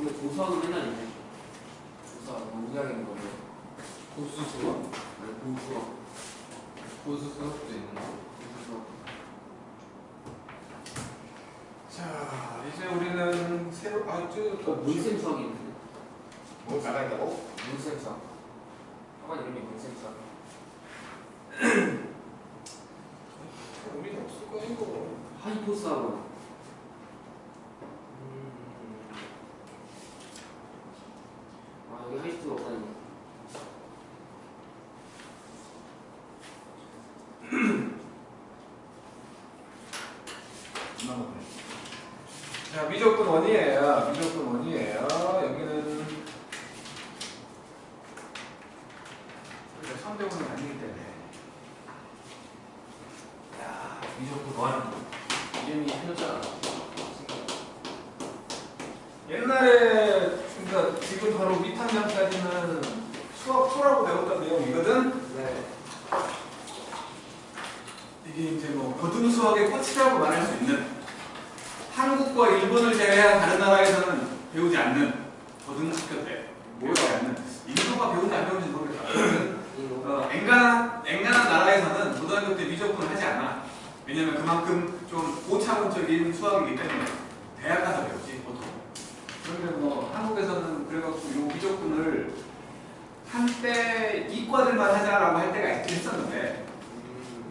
근데 고수학은 맨날 있네. 고수학 너무 무지하게는 거죠. 고수수학? 아니 고수학. 고수수학도 있는 거. 고수수학. 자, 이제 우리는 새로 문쌤 수학이 있는데. 뭐 나가 있다고? 문쌤 수학. 학원 이름이 문쌤 수학. 의미는 없을 거야 이거. 하이포스 학원. 아 여기 하이스트가 없다니. 자, 미적분 원이에요. 미적분 원이에요. 여기는 우리가 처음 배우는 건 아니기 때문에. 야, 미적분 원. 이름이 틀렸잖아. 옛날에 그러니까 지금 바로 밑학년까지는 수학 소라고 배웠던 내용이거든. 네. 이게 이제 뭐 고등 수학의 꽃이라고 말할 수 있는 한국과 일본을 제외한 다른 나라에서는 배우지 않는 고등학교 때 배우지 않는 인도가 배우는지 안 배우는지 모르겠다. 앵간한 나라에서는 고등학교 때 미적분을 하지 않아. 왜냐면 그만큼 좀 고차원적인 수학이기 때문에 대학 가서 배우지 보통. 그런데 뭐 한국에서는 그래갖고 요 미적분을 한때 이과들만 하자라고 할 때가 있긴 했었는데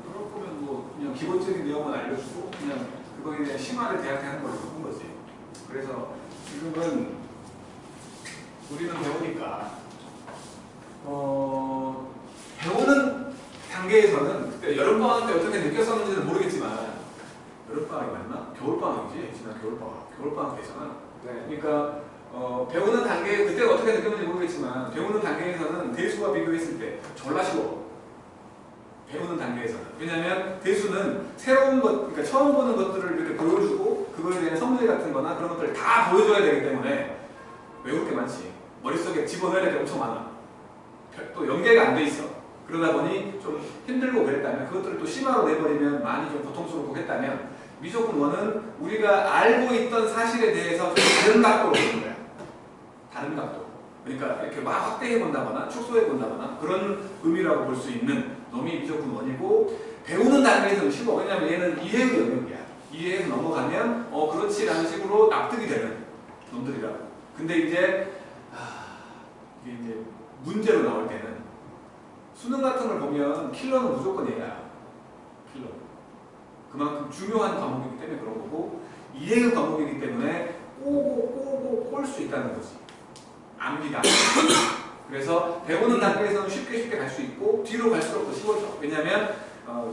그럴 거면 뭐 그냥 기본적인 내용만 알려주고 그냥 그거에 대한 심화를 대학에 하는 걸로 바꾼 거지. 그래서 지금은 우리는 배우니까 배우는 단계에서는 그때 여름방학 때 어떻게 느꼈었는지는 모르겠지만 여름방학이 맞나? 겨울방학이지. 지난 겨울방학 되잖아. 네. 그러니까 배우는 단계 그때 어떻게 느꼈는지 모르겠지만 배우는 단계에서는 대수와 비교했을 때 졸라 쉬워. 배우는 단계에서는. 왜냐하면 대수는 새로운 것, 그러니까 처음 보는 것들을 이렇게 보여주고 그거에 대한 성질 같은 거나 그런 것들을 다 보여줘야 되기 때문에 외울 게 많지. 머릿속에 집어넣어야 될 게 엄청 많아. 또 연계가 안 돼 있어. 그러다 보니 좀 힘들고 그랬다면 그것들을 또 심화로 내버리면 많이 좀 고통스럽고 했다면 미적분 원은 우리가 알고 있던 사실에 대해서 좀 다른 각도로 보는 거야. 다른 각도. 그러니까 이렇게 막 확대해 본다거나 축소해 본다거나 그런 의미라고 볼 수 있는 놈이 미적분 원이고 배우는 단계에서는 쉬워. 왜냐하면 얘는 이해의 영역이야. 이해에서 넘어가면 그렇지 라는 식으로 납득이 되는 놈들이라고. 근데 이제 이게 이제 문제로 나올 때는 수능 같은 걸 보면 킬러는 무조건 얘야. 킬러. 그만큼 중요한 과목이기 때문에 그런 거고 이해의 과목이기 때문에 꼬고 꼴 수 있다는 거지. 암기가. 그래서 배우는 단계에서는 쉽게 갈 수 있고 뒤로 갈수록 더 쉬워져. 왜냐하면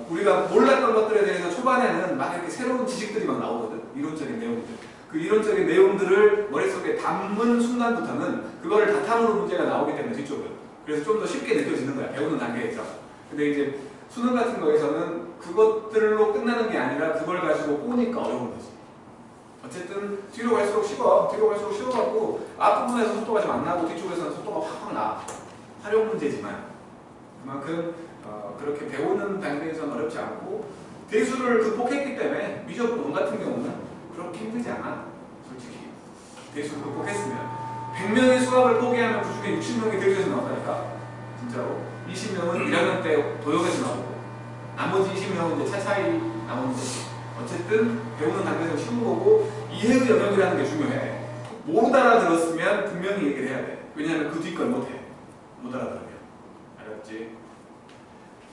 우리가 몰랐던 것들에 대해서 초반에는 막 이렇게 새로운 지식들이 막 나오거든. 이론적인 내용들. 그 이론적인 내용들을 머릿속에 담은 순간부터는 그거를 바탕으로 문제가 나오기 때문에 뒤쪽은. 그래서 좀 더 쉽게 느껴지는 거야. 배우는 단계에서. 근데 이제 수능 같은 거에서는 그것들로 끝나는 게 아니라 그걸 가지고 꼬니까 어려운 거지. 어쨌든 뒤로 갈수록 쉬워. 뒤로 갈수록 쉬워갖고 앞부분에서 속도가 좀 안 나고 뒤쪽에서는 속도가 확 나. 활용 문제지만 그만큼 그렇게 배우는 단계에서는 어렵지 않고 대수를 극복했기 때문에 미적분 원 같은 경우는 그렇게 힘들지 않아. 솔직히 대수를 극복했으면 100명의 수학을 포기하면 그 중에 60명이 대수에서 나온다니까. 진짜로 20명은 1학년 때 도형에서 나오고 나머지 20명은 이제 차차이 나오는 거지. 어쨌든 배우는 단계에서 쉬운 거고 이해의 영역이라는 게 중요해. 못 알아들었으면 분명히 얘기를 해야 돼. 왜냐하면 그 뒷걸 못해. 못 알아들으면. 알았지?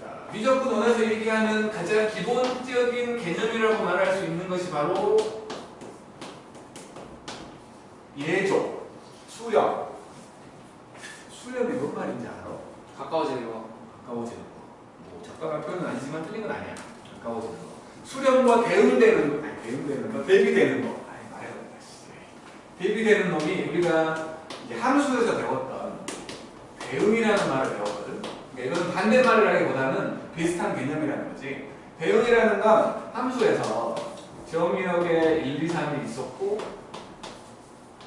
자, 미적분 원에서 얘기하는 가장 기본적인 개념이라고 말할 수 있는 것이 바로 예조, 수렴. 수렴이 뭔 말인지 알아? 가까워지는 거. 가까워지는 거. 뭐 적당한 표현은 아니지만 틀린 건 아니야. 가까워지는 거. 수렴과 대응되는 거. 아니, 대응되는 거. 대비되는 거. 아니, 말해보니까. 대비되는 놈이 우리가 이제 함수에서 배웠던 대응이라는 말을 배웠거든. 그러니까 이건 반대말이라기보다는 비슷한 개념이라는 거지. 대응이라는 건 함수에서 정의역에 1, 2, 3이 있었고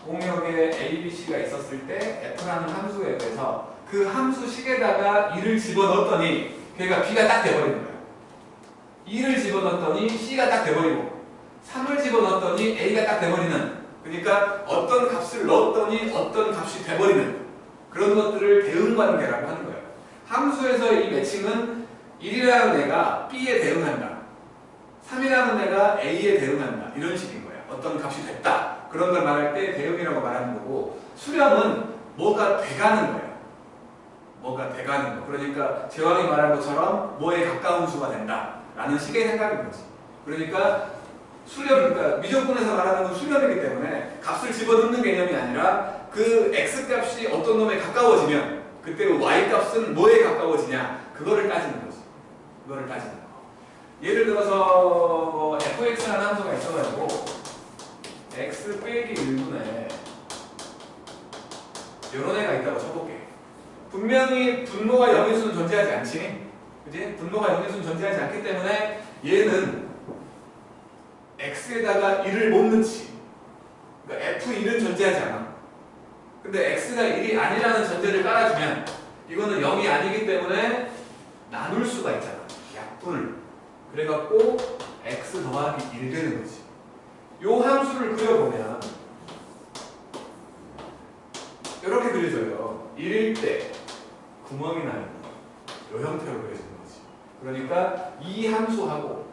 공역에 A, B, C가 있었을 때 F라는 함수에 대해서 그 함수식에다가 2를 집어넣었더니 걔가 B가 딱 돼버리는 거야. 2를 집어넣었더니 C가 딱 돼버리고 3을 집어넣었더니 A가 딱 돼버리는 그러니까 어떤 값을 넣었더니 어떤 값이 돼버리는 그런 것들을 대응관계라고 하는 거예요. 함수에서 이 매칭은 1이라는 애가 B에 대응한다. 3이라는 애가 A에 대응한다. 이런 식인 거예요. 어떤 값이 됐다. 그런 걸 말할 때 대응이라고 말하는 거고, 수렴은 뭐가 돼가는 거예요. 뭐가 돼가는 거. 그러니까 제왕이 말한 것처럼 뭐에 가까운 수가 된다. 라는 식의 생각인 거지. 그러니까 수렴, 그러니까 미적분에서 말하는 건 수렴이기 때문에 값을 집어넣는 개념이 아니라 그 x값이 어떤 놈에 가까워지면 그때 그 y값은 뭐에 가까워지냐 그거를 따지는 거지. 그거를 따지는 거. 예를 들어서 fx라는 함수가 있어가지고 x 빼기 1분에 이런 애가 있다고 쳐볼게. 분명히 분모가 0일 수는 존재하지 않지. 그지? 분모가 0일 수는 존재하지 않기 때문에 얘는 x에다가 1을 못 넣지. 그러니까 f1은 존재하지 않아. 근데 x가 1이 아니라는 전제를 깔아주면 이거는 0이 아니기 때문에 나눌 수가 있잖아. 약분을. 그래갖고 x 더하기 1 되는 거지. 요 함수를 그려보면 이렇게 그려져요. 1일 때 구멍이 나는 거. 요 형태로 그려지는 거지. 그러니까 이 함수하고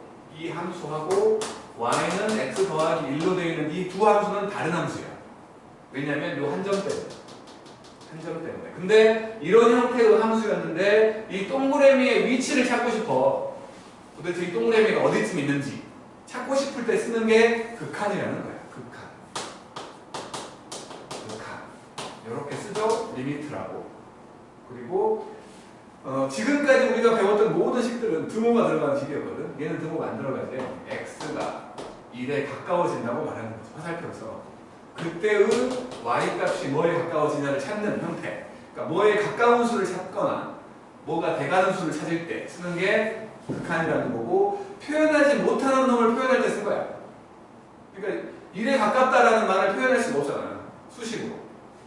y는 x 더하기 1로 되어 있는 이 두 함수는 다른 함수야. 왜냐면 요 한 점 때문에. 한 점 때문에. 근데 이런 형태의 함수였는데 이 동그라미의 위치를 찾고 싶어. 도대체 이 동그라미가 어디쯤 있는지 찾고 싶을 때 쓰는 게 극한이라는 거야. 극한. 이렇게 쓰죠. 리미트라고. 그리고 지금까지 우리가 배웠던 모든 식들은 등호가 들어가는 식이었거든. 얘는 등호가 안 들어가지. x가 1에 가까워진다고 말하는 거죠. 화살표에서. 그때의 y값이 뭐에 가까워지냐를 찾는 형태. 그러니까 뭐에 가까운 수를 찾거나 뭐가 돼가는 수를 찾을 때 쓰는 게 극한이라는 거고, 표현하지 못하는 놈을 표현할 때 쓴 거야. 그러니까 1에 가깝다라는 말을 표현할 수가 없잖아. 수식으로.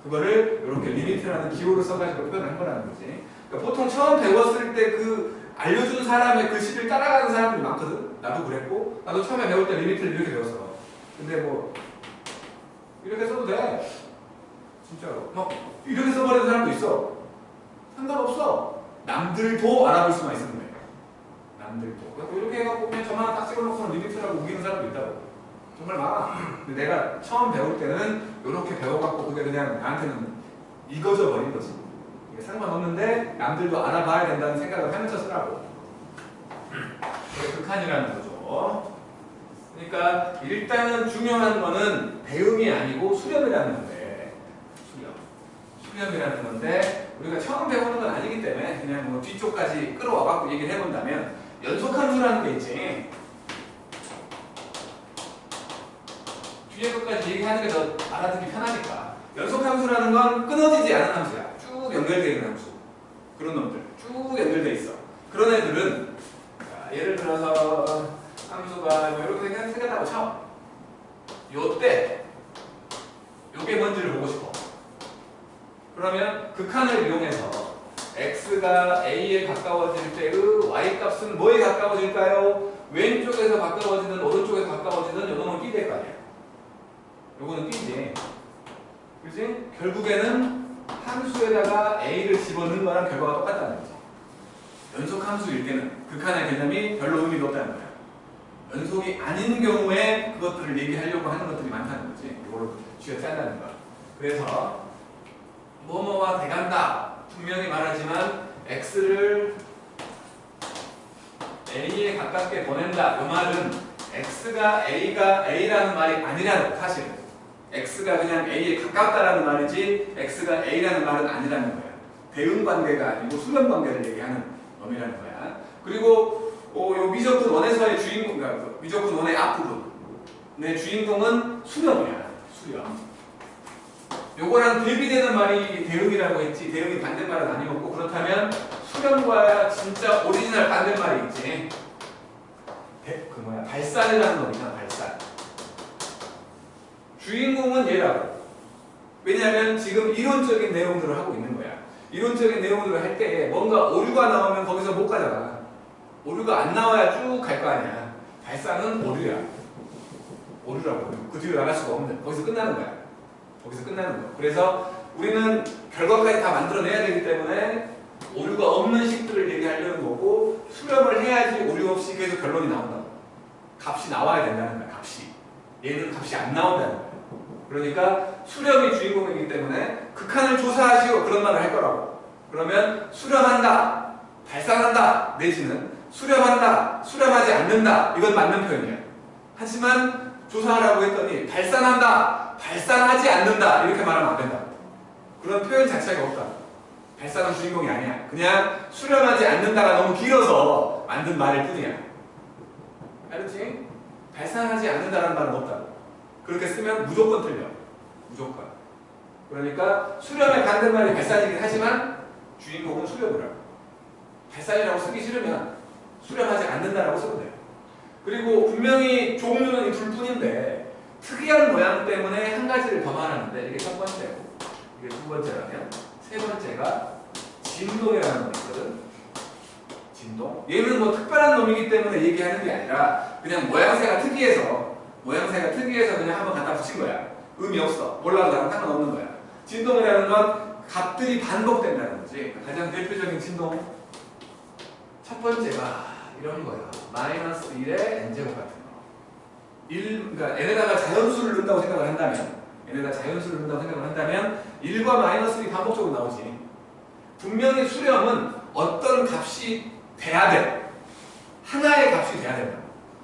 그거를 이렇게 리미트라는 기호를 써가지고 표현한 거라는 거지. 그러니까 보통 처음 배웠을 때 그 알려준 사람의 글씨를 따라가는 사람들이 많거든. 나도 그랬고, 나도 처음에 배울 때 리미트를 이렇게 배웠어. 근데 뭐 이렇게 써도 돼. 진짜로. 막 이렇게 써버리는 사람도 있어. 상관없어. 남들도 알아볼 수만 있으면 돼. 남들도. 그래서 이렇게 해갖고 그냥 저만 딱 찍어놓고는 리미트라고 우기는 사람도 있다고. 정말 많아. 근데 내가 처음 배울 때는 이렇게 배워갖고 그게 그냥 나한테는 익어져 버린 거지. 이게 상관없는데 남들도 알아봐야 된다는 생각을 하면서 쓰라고. 그게 극한이라는 거죠. 그러니까 일단은 중요한 거는 대응이 아니고 수렴이라는 건데, 수렴이라는 건데 우리가 처음 배우는 건 아니기 때문에 그냥 뭐 뒤쪽까지 끌어와갖고 얘기를 해본다면 연속함수라는 게 있지. 뒤에 것까지 얘기하는 게 더 알아듣기 편하니까. 연속함수라는 건 끊어지지 않은 함수야. 쭉 연결되어 있는 함수. 그런 놈들 쭉 연결되어 있어. 그런 애들은 예를 들어서 함수가 뭐 이렇게 생겼다고 쳐. 요때 요게 뭔지를 보고 싶어. 그러면 극한을 이용해서 x가 a에 가까워질 때의 y값은 뭐에 가까워질까요? 왼쪽에서 가까워지든 오른쪽에서 가까워지든 요거는 b 될 거 아니야. 요거는 b지. 그치? 결국에는 함수에다가 a를 집어넣는 거랑 결과가 똑같다는 거지. 연속 함수일 때는 극한의 개념이 별로 의미가 없다는 거야. 연속이 아닌 경우에 그것들을 얘기하려고 하는 것들이 많다는 거지. 이걸 쥐어짠다는 거야. 그래서 뭐뭐와 돼간다. 분명히 말하지만 x를 a에 가깝게 보낸다. 이 말은 x가 a라는 말이 아니라는 사실은. x가 그냥 a에 가깝다라는 말이지 x가 a라는 말은 아니라는 거야. 대응 관계가 아니고 수렴 관계를 얘기하는 놈이라는 거야. 그리고 요 미적분 원에서의 주인공, 그러니까 미적분 원의 앞부분의 주인공은 수렴이야. 수렴. 요거랑 대비되는 말이 대응이라고 했지. 대응이 반대말은 아니었고, 그렇다면 수렴과 진짜 오리지널 반대말이 있지. 발산이라는 놈이잖아. 발산. 주인공은 얘라고. 왜냐하면 지금 이론적인 내용들을 하고 있는 거야. 이론적인 내용들을 할 때 뭔가 오류가 나오면 거기서 못 가잖아. 오류가 안 나와야 쭉 갈 거 아니야. 발산은 오류야. 오류라고. 그 뒤로 나갈 수가 없는. 거기서 끝나는 거야. 거기서 끝나는 거. 그래서 우리는 결과까지 다 만들어내야 되기 때문에 오류가 없는 식들을 얘기하려는 거고 수렴을 해야지 오류 없이 계속 결론이 나온다. 값이 나와야 된다는 거야. 값이. 얘는 값이 안 나온다는 거야. 그러니까 수렴이 주인공이기 때문에 극한을 조사하시오 그런 말을 할 거라고. 그러면 수렴한다, 발산한다 내지는 수렴한다, 수렴하지 않는다 이건 맞는 표현이야. 하지만 조사하라고 했더니 발산한다, 발산하지 않는다 이렇게 말하면 안 된다. 그런 표현 자체가 없다. 발산은 주인공이 아니야. 그냥 수렴하지 않는다가 너무 길어서 만든 말일 뿐이야. 알았지? 발산하지 않는다라는 말은 없다. 그렇게 쓰면 무조건 틀려. 무조건. 그러니까 수렴의 반대말이 발산이긴 하지만 주인공은 수렴을 하고 발산이라고 쓰기 싫으면 수렴하지 않는다라고 쓰면 돼요. 그리고 분명히 종류는 이 둘뿐인데 특이한 모양 때문에 한 가지를 더 말하는데 이게 첫 번째고 이게 두 번째라면 세 번째가 진동이라는 놈이 있거든. 진동. 얘는 뭐 특별한 놈이기 때문에 얘기하는 게 아니라 그냥 모양새가 특이해서 그냥 한번 갖다 붙인 거야. 의미 없어. 몰라도 나랑 상관없는 거야. 진동이라는 건 값들이 반복된다는 거지. 가장 대표적인 진동 첫 번째가 이런 거야. 마이너스 1의 n제곱 같은 거. 그러니까 n에다가 자연수를 넣는다고 생각을 한다면 1과 마이너스 1이 반복적으로 나오지. 분명히 수렴은 어떤 값이 돼야 돼. 하나의 값이 돼야 된다.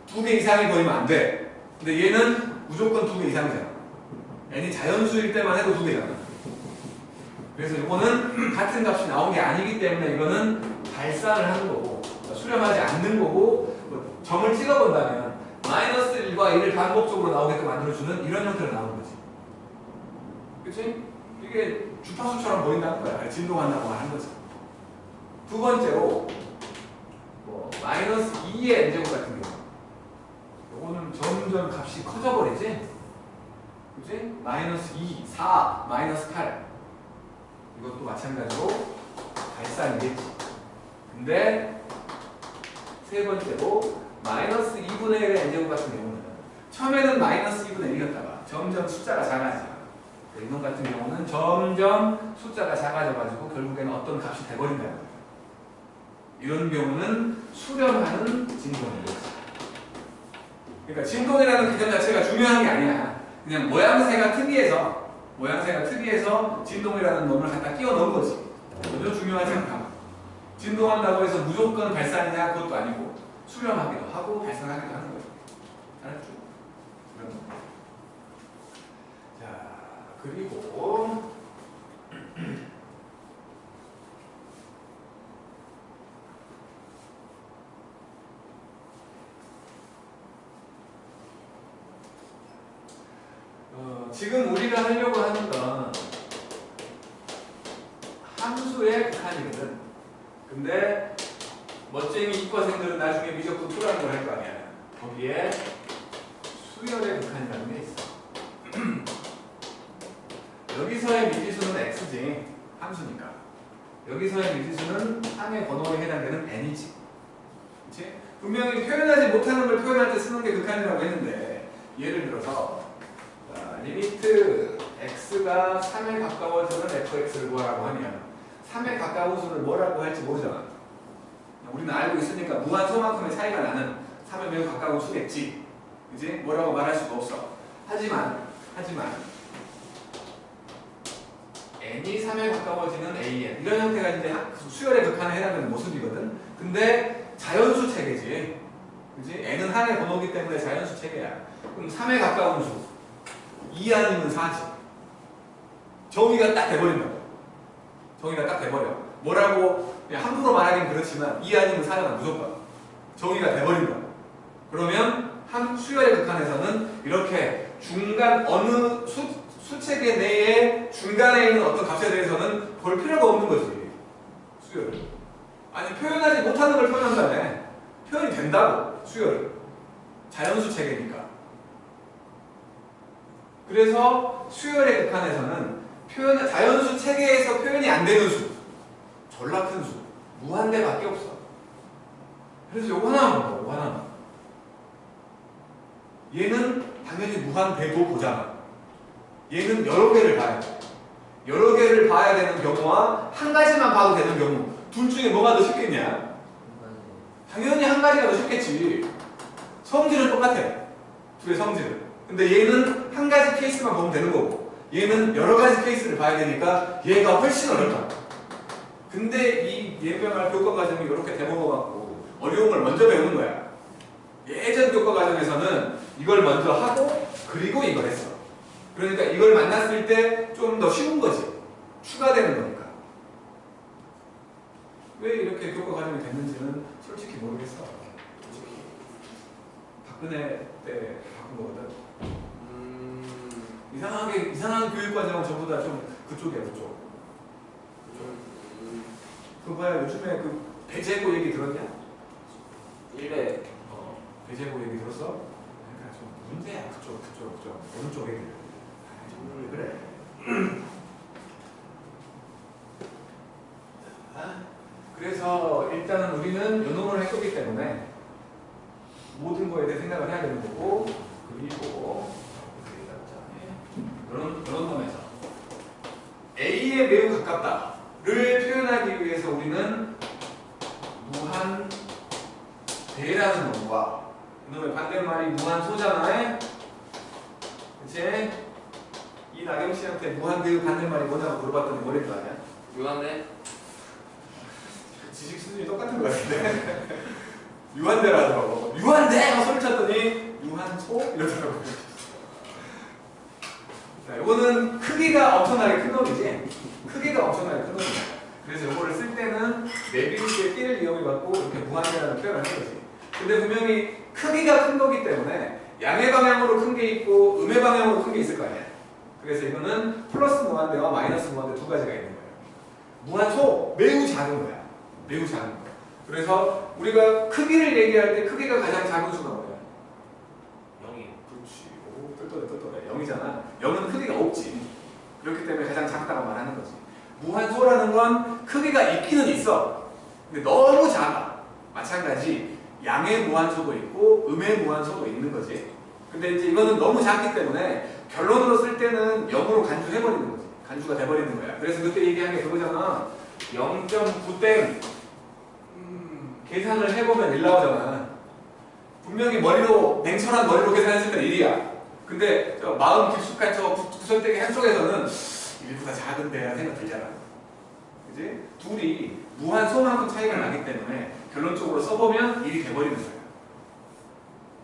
2개 이상이 더이면 안 돼. 근데 얘는 무조건 2개 이상이잖아. n이 자연수일 때만 해도 2개잖아. 그래서 이거는 같은 값이 나온 게 아니기 때문에 이거는 발산을 하는 거고 수렴하지 않는 거고 뭐 점을 찍어본다면 마이너스 1과 1을 반복적으로 나오게끔 만들어주는 이런 형태로 나오는 거지. 그치? 이게 주파수처럼 보인다는 거야. 진동한다고 하는 거지. 두 번째로 뭐 마이너스 2의 n제곱 같은 경우 요거는 점점 값이 커져버리지? 그치? 마이너스 2, 4, 마이너스 8 이것도 마찬가지로 발산이겠지. 근데 세 번째로 마이너스 2분의 1의 n제곱 같은 경우는 처음에는 마이너스 2분의 1이었다가 점점 숫자가 작아지잖아. 이놈 같은 경우는 점점 숫자가 작아져가지고 결국에는 어떤 값이 돼버린다는 거야. 이런 경우는 수렴하는 진동인 거지. 그러니까 진동이라는 개념 자체가 중요한 게 아니야. 그냥 모양새가 특이해서 진동이라는 놈을 갖다 끼워 넣은 거지. 전혀 중요하지 않다. 진동한다고 해서 무조건 발산이냐 그것도 아니고 수렴하기도 하고 발산하기도 하는 거지. 알았죠? 그런 거. 자, 그리고 지금 우리가 하려고 하는 건 함수의 극한이거든. 근데 멋쟁이 이과생들은 나중에 미적분 풀어하는 걸 할 거 아니야. 거기에 수열의 극한이라는 게 있어. 여기서의 미지수는 x지. 함수니까. 여기서의 미지수는 항의 번호에 해당되는 n이지. 그치? 분명히 표현하지 못하는 걸 표현할 때 쓰는 게 극한이라고 했는데 예를 들어서 리미트 x가 3에 가까워지는 fx를 구하라고 하면 3에 가까운 수를 뭐라고 할지 모르잖아. 우리는 알고 있으니까 무한소만큼의 차이가 나는 3에 매우 가까운 수겠지. 그지? 뭐라고 말할 수가 없어. 하지만 n이 3에 가까워지는 an 이런 형태가 이제 수열의 극한에 해당되는 모습이거든. 근데 자연수 체계지. 그지? n은 항의 번호기 때문에 자연수 체계야. 그럼 3에 가까운 수 2 아니면 4지. 정의가 딱 돼버린다고. 정의가 딱 돼버려. 뭐라고 함부로 말하긴 그렇지만 2 아니면 4잖아. 무조건. 정의가 돼버린다고. 그러면 수열의 극한에서는 이렇게 중간 어느 수체계 내에 중간에 있는 어떤 값에 대해서는 볼 필요가 없는 거지. 수열을. 아니 표현하지 못하는 걸 표현한다며. 표현이 된다고. 수열을. 자연수 체계니까. 그래서 수열의 극한에서는 자연수 체계에서 표현이 안 되는 수, 졸라 큰 수, 무한대밖에 없어. 그래서 요거 하나만 봐, 요거 하나만. 얘는 당연히 무한대도 보잖아. 얘는 여러 개를 봐야 돼. 여러 개를 봐야 되는 경우와 한 가지만 봐도 되는 경우 둘 중에 뭐가 더 쉽겠냐? 당연히 한 가지가 더 쉽겠지. 성질은 똑같아. 둘의 성질은. 근데 얘는 한 가지 케이스만 보면 되는 거고 얘는 여러 가지 케이스를 봐야 되니까 얘가 훨씬 어렵다. 근데 이 예병할 교과 과정이 이렇게 돼먹어갖고 어려운 걸 먼저 배우는 거야. 예전 교과 과정에서는 이걸 먼저 하고 그리고 이걸 했어. 그러니까 이걸 만났을 때 좀 더 쉬운 거지. 추가되는 거니까. 왜 이렇게 교과 과정이 됐는지는 솔직히 모르겠어. 솔직히. 박근혜 때 바꾼 거거든. 이상한 교육 과정은 전부 다 좀 그쪽이야, 그쪽. 그 뭐야, 요즘에 그 배재고 얘기 들었냐? 1회 배재고 얘기 들었어? 그러니까 좀 문제야, 그쪽. 어느 쪽 얘기를. 왜 그래? 그래서 일단은 우리는 요놈을 했었기 때문에 모든 거에 대해 생각을 해야 되는 거고 그리고 그런 놈에서 A에 매우 가깝다를 표현하기 위해서 우리는 무한대라는 놈과 이놈의 반대말이 무한소잖아요. 그치? 이 나경 씨한테 무한대의 반대말이 뭐냐고 물어봤더니 뭐랬줄 아냐? 유한대? 지식 수준이 똑같은 것 같은데 유한대라 하더라고. 유한대! 하고 소리 쳤더니 유한소? 이러더라고. 자, 이거는 크기가 엄청나게 큰 놈이지. 크기가 엄청나게 큰 놈이야. 그래서 이거를 쓸 때는 메비우스의 띠를 이용해갖고 이렇게 무한대라는 표현을 하는 거지. 근데 분명히 크기가 큰 거기 때문에 양의 방향으로 큰 게 있고 음의 방향으로 큰 게 있을 거 아니야. 그래서 이거는 플러스 무한대와 마이너스 무한대 두 가지가 있는 거예요. 무한소 매우 작은 거야. 매우 작은 거야. 그래서 우리가 크기를 얘기할 때 크기가 가장 작은 수가 뭐야? 0이. 그렇지. 오, 똘똘해. 0이잖아. 0은 크기가 없지. 그렇기 때문에 가장 작다고 말하는 거지. 무한소라는 건 크기가 있기는 있어. 근데 너무 작아. 마찬가지 양의 무한소도 있고 음의 무한소도 있는 거지. 근데 이제 이거는 너무 작기 때문에 결론으로 쓸 때는 0으로 간주해버리는 거지. 간주가 돼버리는 거야. 그래서 그때 얘기한 게 그거잖아. 0.9땡 계산을 해보면 1 나오잖아. 분명히 머리로 냉철한 머리로 계산했을 때 1이야. 근데 저 마음 깊숙한 저 구설대기 한쪽에서는 1보다 작은데 라는 생각 들잖아. 그지? 둘이 무한소만큼 차이가 나기 때문에 결론적으로 써보면 1이 돼버리는 거야.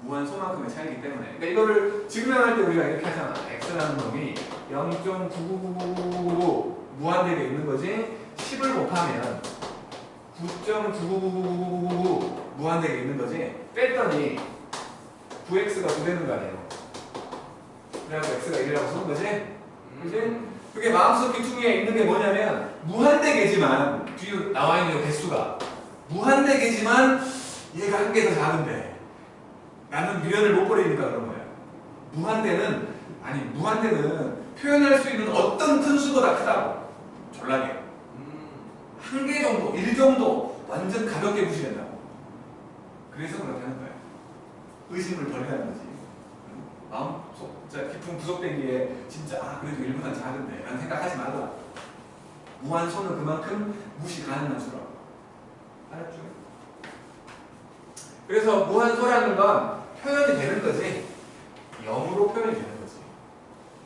무한소만큼의 차이기 때문에. 그러니까 이거를 증명할 때 우리가 이렇게 하잖아. x라는 놈이 0.99999 무한대게 있는 거지. 10을 곱하면 9.99999 무한대게 있는 거지. 뺐더니 9x가 9 되는 거 아니에요. 그래갖고 x가 1이라고 쓰는 거지. 그지? 그게 마음속 귀퉁이에 있는 게 뭐냐면 무한대개지만 뒤에 나와 있는 개수가 무한대개지만 얘가 한 개 더 작은데 나는 미련을 못 버리니까 그런 거야. 무한대는 표현할 수 있는 어떤 큰 수보다 크다고. 졸라게. 한 개 정도, 1 정도 완전 가볍게 무시된다고. 그래서 그렇게 하는 거야. 의심을 버리라는 거지. 마음속 깊은 구석대기에 진짜 그래도 1보다 작은데 라는 생각하지 말라. 무한소는 그만큼 무시 가능한 수라고. 알았죠? 그래서 무한소라는 건 표현이 되는 거지. 0으로 표현이 되는 거지.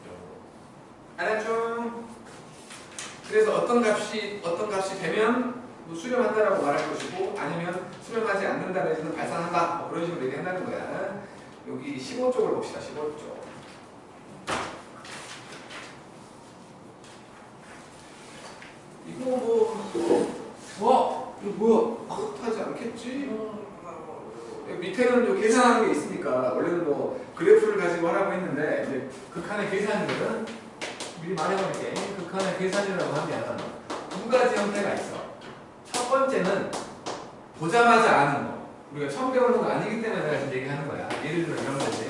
0으로. 알았죠? 그래서 어떤 값이 되면 뭐 수렴한다라고 말할 것이고 아니면 수렴하지 않는다는 해서는 발산한다. 뭐 그런 식으로 얘기한다는 거야. 여기 15쪽을 봅시다. 15쪽. 이거 이거 뭐야? 그렇다지 않겠지? 밑에는 계산하는 게 있으니까 원래는 뭐 그래프를 가지고 하라고 했는데 이제 극한의 계산들은 미리 말해버릴게. 극한의 계산이라고 하면 두 가지 형태가 있어. 첫 번째는 보자마자 아는 거. 우리가 처음 배우는 거 아니기 때문에 내가 지금 얘기하는 거야. 예를 들어 이런 거지.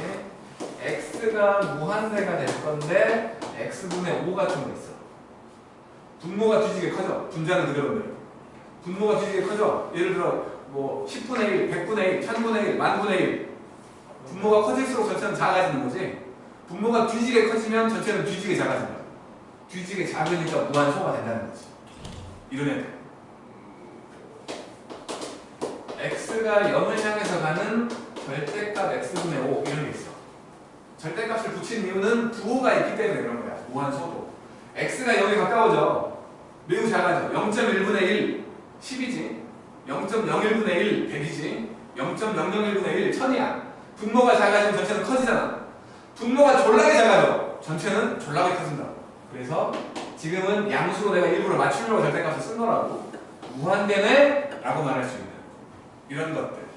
x가 무한대가 될 건데 x분의 5 같은 거 있어. 분모가 뒤지게 커져. 분자는 그대로인데. 분모가 뒤지게 커져. 예를 들어 뭐 10분의 1, 100분의 1, 1000분의 1, 만분의 1. 분모가 커질수록 전체는 작아지는 거지. 분모가 뒤지게 커지면 전체는 뒤지게 작아진다. 뒤지게 작으니까 무한소가 된다는 거지. 이런 애들. x가 0을 향해서 가는 절대값 x분의 5 이런 게 있어. 절대값을 붙인 이유는 부호가 있기 때문에 그런 거야. 무한소도. x가 0에 가까워져. 매우 작아져. 0.1분의 1, 10이지. 0.01분의 1, 100이지. 0.001분의 1, 1000이야. 분모가 작아지면 전체는 커지잖아. 분모가 졸라게 작아져. 전체는 졸라게 커진다. 그래서 지금은 양수로 내가 일부러 맞추려고 절대값을 쓴 거라고. 무한대네? 라고 말할 수 있는 이런 것들.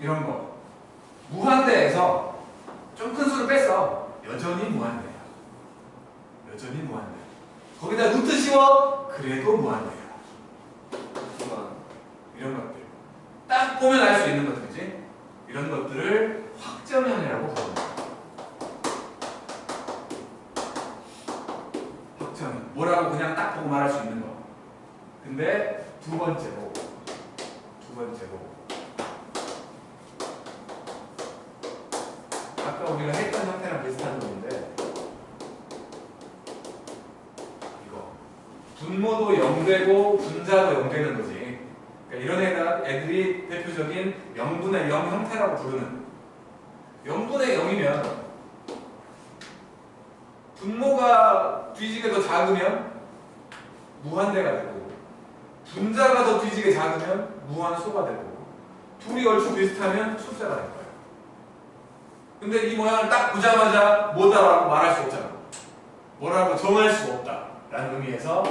이런 거. 무한대에서 좀 큰 수를 뺐어. 여전히 무한대야. 여전히 무한대. 거기다 루트 씌워? 그래도 무한대야. 이런 것들. 딱 보면 알 수 있는 것들이지. 이런 것들을 확정형이라고 부릅니다. 확정형. 뭐라고 그냥 딱 보고 말할 수 있는 거. 근데 두 번째로. 아까 우리가 했던 형태랑 비슷한 건데 이거 분모도 0되고 분자도 0되는 거지. 그러니까 이런 애들이 대표적인 0분의 0 형태라고 부르는. 0분의 0이면 분모가 뒤지게 더 작으면 무한대가 되고 분자가 더 뒤지게 작으면 무한소가 되고 둘이 얼추 비슷하면 숫자가 될 거야. 근데 이 모양을 딱 보자마자 뭐다라고 말할 수 없잖아. 뭐라고 정할 수 없다 라는 의미에서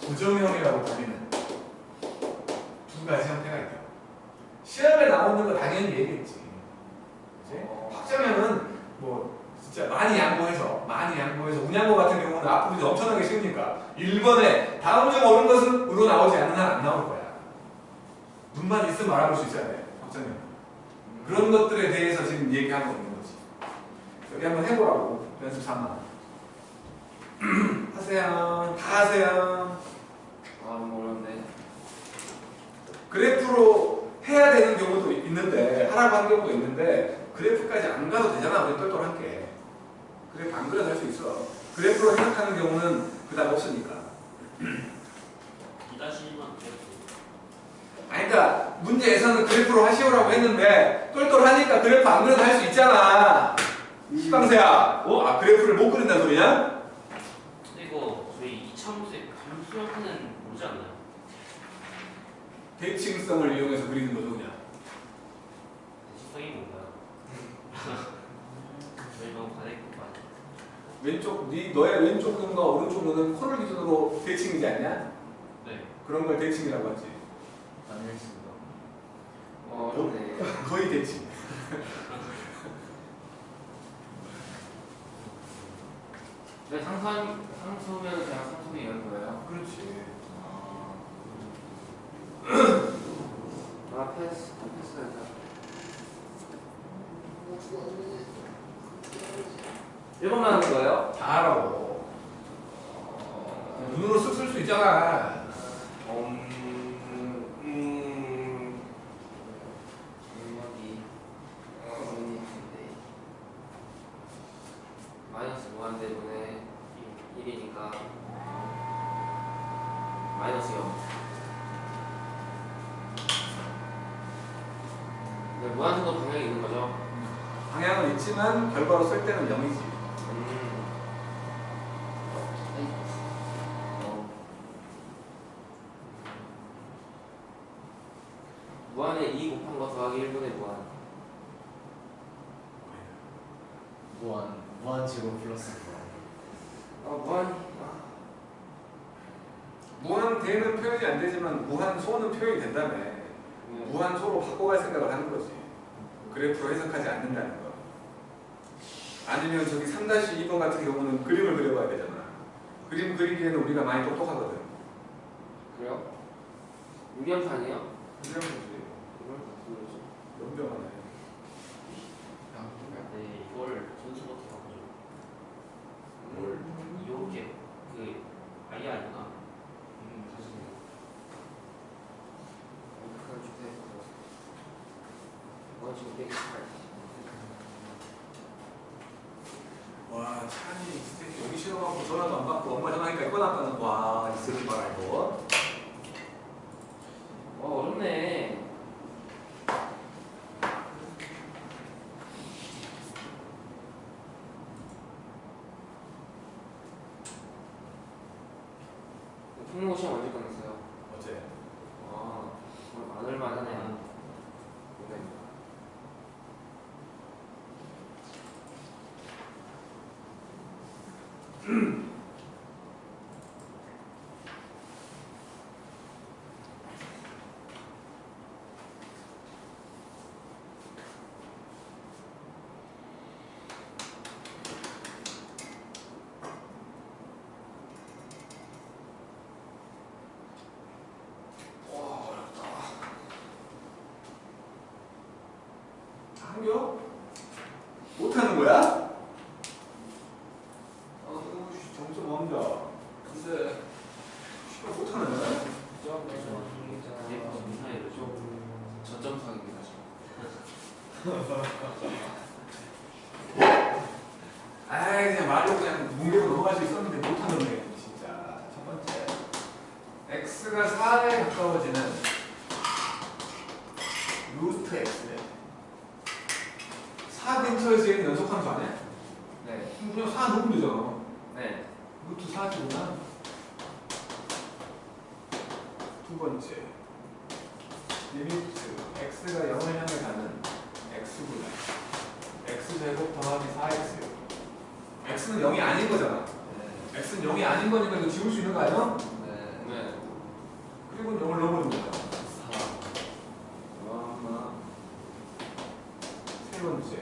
부정형이라고 불리는 두 가지 형태가 있다. 시험에 나오는 거 당연히 얘기했지. 그치? 확정형은 뭐 진짜 많이 양보해서 운양보 같은 경우는 앞으로 이제 엄청나게 쉬우니까 1번에 다음 중 옳은 것은 으로 나오지 않는 한 안 나올 거야. 눈만 있으면 알아볼 수 있어야 돼. 확정형. 그런 것들에 대해서 지금 얘기하고 있는 거지. 여기 한번 해보라고. 연습 삼아. 하세요. 다 하세요. 아, 모르는데. 그래프로 해야 되는 경우도 있는데 하라고 한 경우도 있는데 그래프까지 안 가도 되잖아. 우리 똘똘한 게. 그래프 안 그려도 할 수 있어. 그래프로 생각하는 경우는 그다음 없으니까. 2-1만 아니 그러니까 문제에서는 그래프로 하시오라고 했는데 똘똘하니까 그래프 안 그려도 할 수 있잖아. 시방새야. 아 그래프를 못 그린다는 소리냐? 근데 이거 저희 2차함수의 감수 형태는 모르지 않나요? 대칭성을 이용해서 그리는 거죠 그냥. 대칭성이 뭔가요? 저희 너무 과대급 아니에요? 왼쪽 너의 왼쪽 눈과 오른쪽 눈은 코를 기준으로 대칭이지 않냐? 네. 그런 걸 대칭이라고 하지. 아니겠습니다. 어렵네. 거의 대칭. 왜 상수면 그냥 상수면 이런 거예요? 그렇지. 패스하자. 1번만 하는 거예요? 다 하라고. 눈으로 쓱 쓸 수 있잖아. 마이너스 무한대분의 1이니까 마이너스 0. 무한대도 방향이 있는 거죠? 방향은 있지만 결과로 쓸 때는 0이지. 무한에 2 곱한 거 더하기 1분의 무한. 무한 제곱 플러스 무한대는 표현이 안 되지만 무한소는 표현이 된다며. 무한소로 바꿔갈 생각을 하는 거지. 그래프로 해석하지 않는다는 거. 아니면 저기 3-2번 같은 경우는 그림을 그려봐야 되잖아. 그림 그리기에는 우리가 많이 똑똑하거든. 그래요? 유리함수 아니에요? 그림을 연병하네. 네, 이걸 전수부터 바꾸죠. 이렇게 그 아예 아니구나. 지금 118. 와, 찬이 이 새끼 여기 싫어갖고 전화도 안 받고 엄마 전화하니까 꺼놨다는. 와, 이 새끼 봐라 이거. 어렵네. 풍로 시험 언제 끝났어요? 어째? 아, 오늘 안 얼마 하네. 한겨? 못하는 거야? 점수 먼저. 근데 시간 못하는 거야? 저점상입니다. 아이 그냥 말로 그냥 뭉개고 넘어갈 수 있었는데 못하는 거야 진짜. 첫 번째 x가 4에 가까워지는 루트 x 4 근처에서 얘는 연속함수 아니야? 네. 그냥 4 넣으면 되잖아. 네. 루트 4구나. 두 번째 리미트 x가 0을 향해 가는 x구나. x제곱 더하기 4x. x는 0이 아닌 거잖아. 네. x는 0이 아닌 거니까 이거 지울 수 있는 거 아니야? 네. 네. 그리고 0을 넣어버리면 되잖아. 4. 세 번째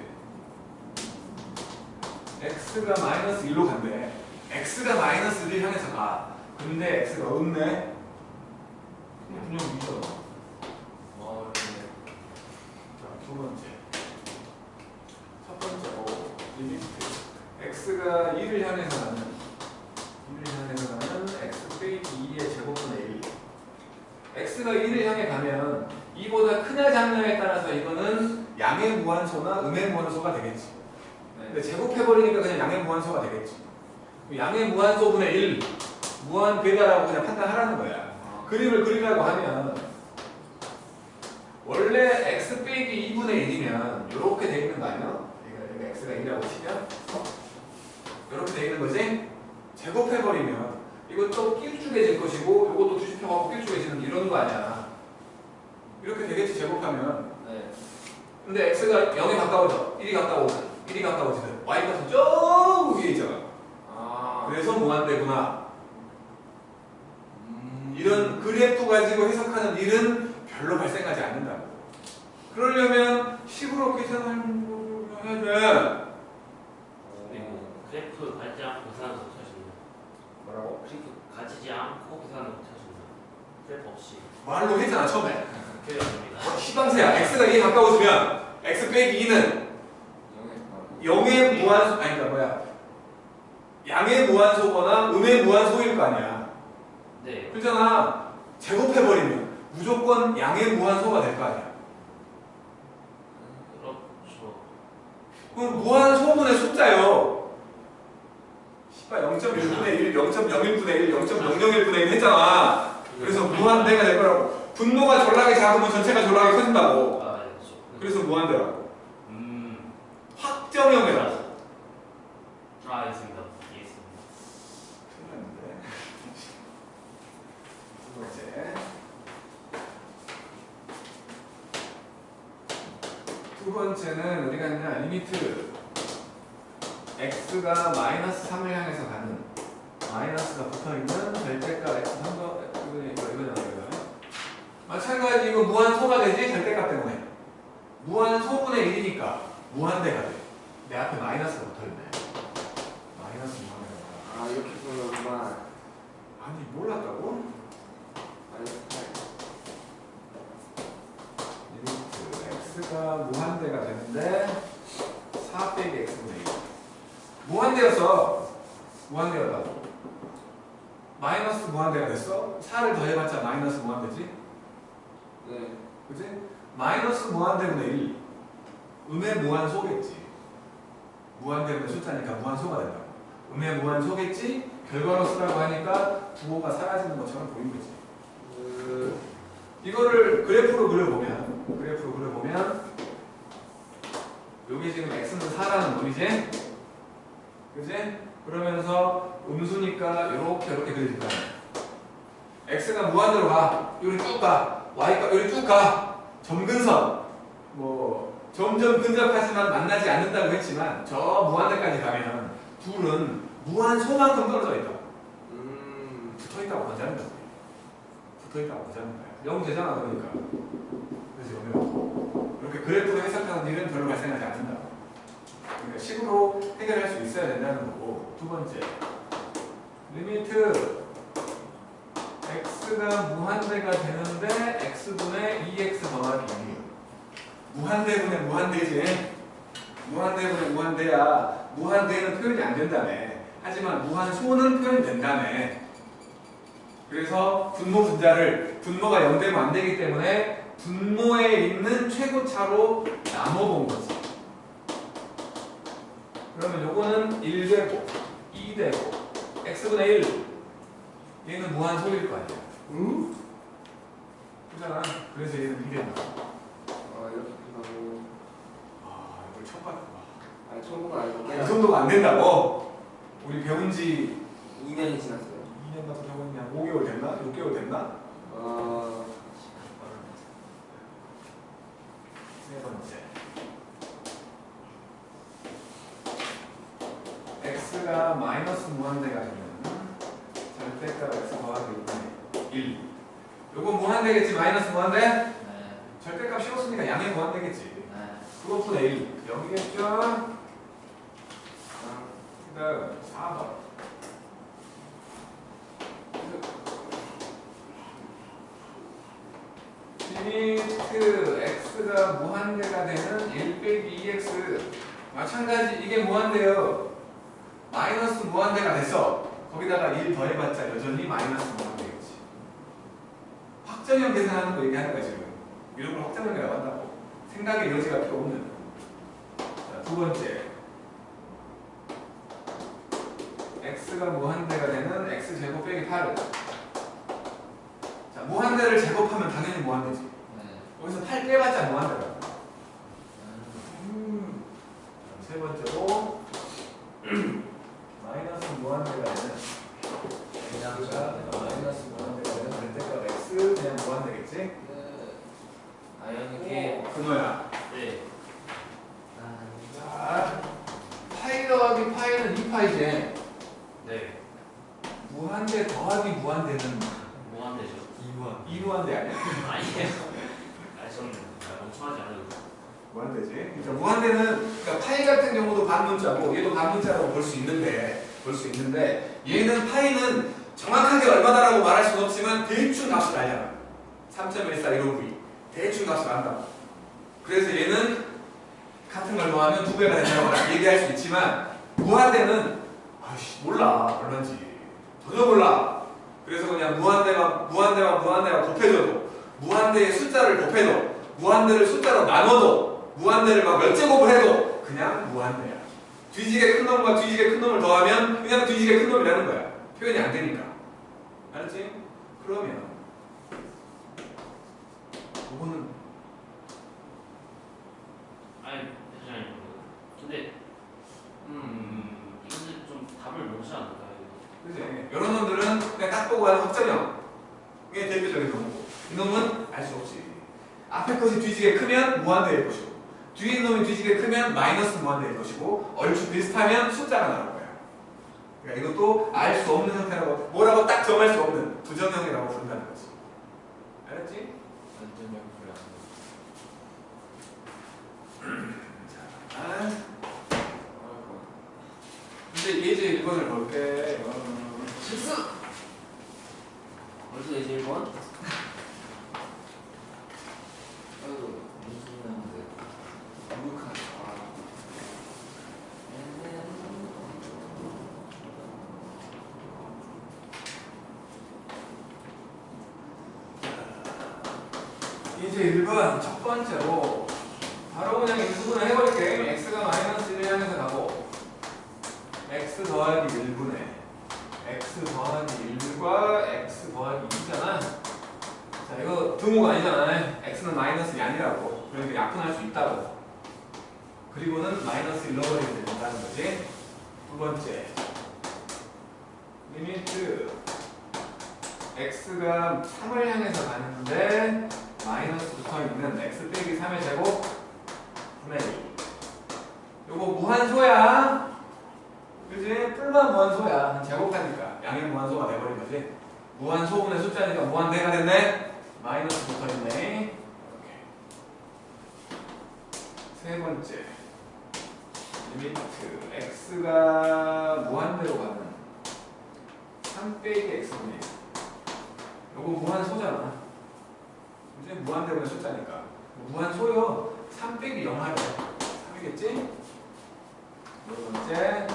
x가 마이너스 1로 간대. x가 마이너스 1을 향해서 가. 근데 x가 없네. 그냥 믿어. 자, 두 번째. 첫 번째 리미트 x가 1을 향해서 가는 x 빼기 2의 제곱분의 1. x가 1을 향해 가면 2보다 크냐 작냐에 따라서 이거는 양의 무한소나 음의 무한소가 되겠지. 근데 제곱해버리니까 그냥 양의 무한소가 되겠지. 양의 무한소분의 1 무한되다라고 그냥 판단하라는 거야. 그림을 그리라고 하면 원래 x 빼기 2분의 1이면 이렇게 돼 있는 거 아니야? 이거 x가 1이라고 치면 이렇게 돼 있는 거지? 제곱해버리면 이것도 길쭉해질 것이고 이것도 뒤집혀갖고 길쭉해지는 이런 거 아니야. 이렇게 되겠지 제곱하면. 네. 근데 x가 0에 가까워져. 1이 가까워지는 y값은 저 위에 있잖아. 아. 그래서 무한대구나. 이런 그래프 가지고 해석하는 일은 별로 발생하지 않는다고. 그러려면 식으로 계산을 해야 돼. 그리고 그래프 가지지 않고 계산을 못하신다. 뭐라고? 그래프 가지지 않고 계산을 못하신다. 그래프 없이. 말로 했잖아 처음에. 그래프입니다. 시방새야. x가 2에 가까워지면 x 빼기 2는 0의 무한소, 아니 그러니까 뭐야, 양의 무한소거나 음의 무한소일 거 아니야. 네. 그렇잖아. 제곱해버리면 무조건 양의 무한소가 될 거 아니야. 그렇죠. 그럼 무한소분의 숫자요. 0.1분의 1, 0.01분의 1, 0.001분의 1 했잖아. 그래서 무한대가 될 거라고. 분모가 졸라게 작으면 전체가 졸라게 커진다고. 아, 그렇죠. 그래서 무한대라고. 확정형이라고. 아, 알겠습니다. 이해했습니다. 틀렸는데. 두 번째. 두 번째는 어디 갔냐? 리미트 x가 마이너스 3을 향해서 가는, 마이너스가 붙어있는 절대값 x3도 이거잖아. 마찬가지 이거 무한소가 되지? 절대값 때문에. 무한소분의 1이니까 무한대가 돼. 내 앞에 마이너스가 붙어있네. 마이너스 무한대가. 아, 이렇게 보는구만. 아니 몰랐다고? 마이너스 8. 리미트 x가 무한대가 되는데 4 빼기 x분의 1. 무한대였어. 무한대였다고. 마이너스 무한대가 됐어? 4를 더해봤자 마이너스 무한대지? 네. 그치? 마이너스 무한대분의 1. 음의 무한소겠지. 무한되면 숫자니까 무한소가 된다고. 음의 무한소겠지. 결과로 쓰라고 하니까 부호가 사라지는 것처럼 보인 거지. 이거를 그래프로 그려보면 여기 지금 x는 4라는 놈이지? 그지? 그러면서 음수니까 이렇게 그려질 거야. x가 무한대로 가. 여기 쭉 가. y가 여기 쭉 가. 점근선. 뭐 점점 근접하지만 만나지 않는다고 했지만 저 무한대까지 가면 둘은 무한소만큼 떨어져 있다. 붙어있다고 보자는 거지. 붙어있다고 보자는 거야. 0 되잖아 그러니까. 그래서 0이 이렇게 그래프로 해석하는 일은 별로 발생하지 않는다. 그러니까 식으로 해결할 수 있어야 된다는 거고. 두 번째 리미트 x가 무한대가 되는데 x분의 2x 더하기 2. 무한대분의 무한대지. 무한대분의 무한대야. 무한대는 표현이 안 된다며. 하지만 무한소는 표현이 된다며. 그래서 분모 분자를 분모가 0되면 안 되기 때문에 분모에 있는 최고차로 나눠본 거지. 그러면 요거는 1되고 2되고 x분의 1 얘는 무한소일 거 아니야. 그잖아. 그래서 얘는 2된다. 이렇게 하고. 이걸 처음 봤다. 아니 처음 본건 아니고. 이 정도가 안 된다고? 우리 배운 지 2년이 지났어요. 2년 가서 배웠냐? 5개월 됐나? 6개월 됐나? 세 번째. x가 마이너스 무한대가 되면 절대값 x 더하기 1. 요건 무한대겠지? 마이너스 무한대? 네. 절대값 씌웠으니까 양의 무한대겠지. 네. 그것보다 1. 0이겠죠? 그 다음 4번. 리미트 x가 무한대가 되는 1 빼기 2x. 마찬가지 이게 무한대요. 마이너스 무한대가 됐어. 거기다가 1 더해봤자 여전히 마이너스 무한대겠지. 확정형 계산하는 거 얘기하는 거야 지금. 이런 걸 확정형이라고 한다고. 생각의 여지가 필요 없는. 자, 두 번째. x가 무한대가 되는 x제곱 빼기 8. 자, 무한대를 제곱하면 당연히 무한대지. 네. 여기서 8 빼봤자 무한대다. 세 번째로 마이너스 무한대가 되는 x가 마이너스 무한대가 되는 절대값 x 그냥 무한대겠지? 이렇게. 그거야. 네. 자, 파이 더하기 파이는 2파이지. 네. 무한대 더하기 무한대는 무한대죠. 2무한대 아니야? 아니에요. 저는 멍청하지 않아요. 무한대지. 그러니까 무한대는 그러니까 파이 같은 경우도 반문자고 얘도 반문자라고 볼 수 있는데 얘는 파이는 정확하게 얼마다라고 말할 수는 없지만 대충 값을 알잖아. 3.141592 대충 값을 안다고. 그래서 얘는 같은 걸 더하면 2배가 된다고 얘기할 수 있지만 무한대는 아이씨 몰라 얼마인지 전혀 몰라. 그래서 그냥 무한대와 곱해줘도 무한대의 숫자를 곱해도 무한대를 숫자로 나눠도 무한대를 막 몇 제곱을 해도 그냥 무한대야. 뒤지게 큰 놈과 뒤지게 큰 놈을 더하면 그냥 뒤지게 큰 놈이라는 거야. 표현이 안 되니까. 알았지? 그러면 이거는 아니, 잠시만요. 근데 이거는 좀 답을 모르지 않을까요? 그지? 이런 놈들은 그냥 딱 보고 하는 확정형. 이게 대표적인 놈이고 이 놈은 알 수 없지. 앞에 것이 뒤지게 크면 무한대일 것이고 뒤에 놈이 뒤지게 크면 마이너스 무한대일 것이고 얼추 비슷하면 숫자가 나올 거야. 그러니까 이것도 알 수 없는 형태라고 뭐라고 딱 정할 수 없는 부정형이라고 부른다는 거지. 알았지? 자, 근데 예제 1번을 볼게. 실수! 벌써 이제 1번? 아이고 무슨 소리 나는데 무력하다. 이제 1번 첫 번째로 바로 그냥 인수분해 해버릴게. x가 마이너스 1을 향해서 가고 x 더하기 1분의 x 더하기 1과 x 더하기 2잖아. 자, 이거 등호가 아니잖아. x는 마이너스 2 아니라고. 그러니까 약분할 수 있다고. 그리고는 마이너스 1 넣어버리면 된다는 거지. 두 번째 리미트 x가 3을 향해서 가는데 마이너스 붙어있는 x 빼기 3의 제곱 분의 2. 요거 무한소야. 그지? 풀만 무한소야. 제곱하니까 양의 무한소가 돼버린 거지. 무한소분의 숫자니까 무한대가 됐네. 마이너스 붙어있네. 이렇게. 세 번째 리미트 x가 무한대로 가는 3 빼기 x분의 1. 요거 무한소잖아. 이제 무한대분의 숫자니까 무한소요. 3 빼기 0 하래. 3이겠지? 두 번째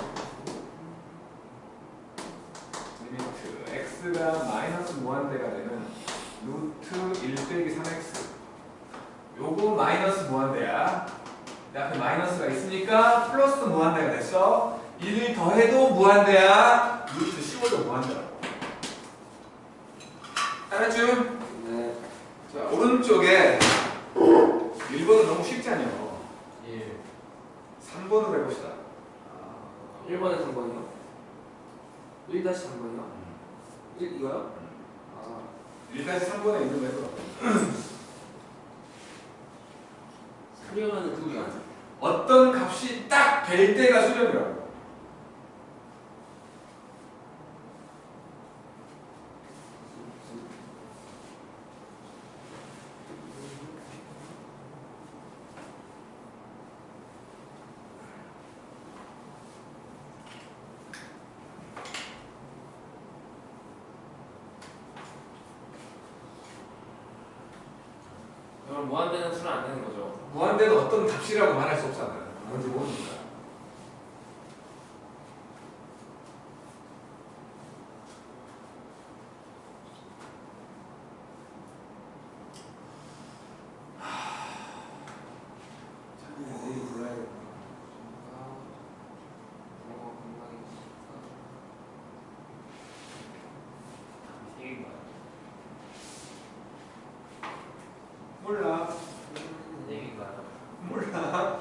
리미트 x가 마이너스 무한대가 되는 루트 1 빼기 3x. 요거 마이너스 무한대야. 내 앞에 마이너스가 있으니까 플러스 무한대가 됐어. 1을 더해도 무한대야. 루트 15도 무한대라고. 알았죠? 네. 자, 오른쪽에 1번은 너무 쉽지 않요. 3번으로 해봅시다. 1번에 3번이요? 1-3번이요? 1 이거요? 아, 1-3번에 있는 거 해봐. 수렴하는 그게 아니야. 어떤 값이 딱 될 때가 수렴이라고. 그럼 무한대는 수는 안 되는 거죠? 무한대는 어떤 값이라고 말할 수 없잖아. 뭔지 모르니까. 내일 불러야겠다. 세 개인가요? 몰라. 네 개인가요? 몰라.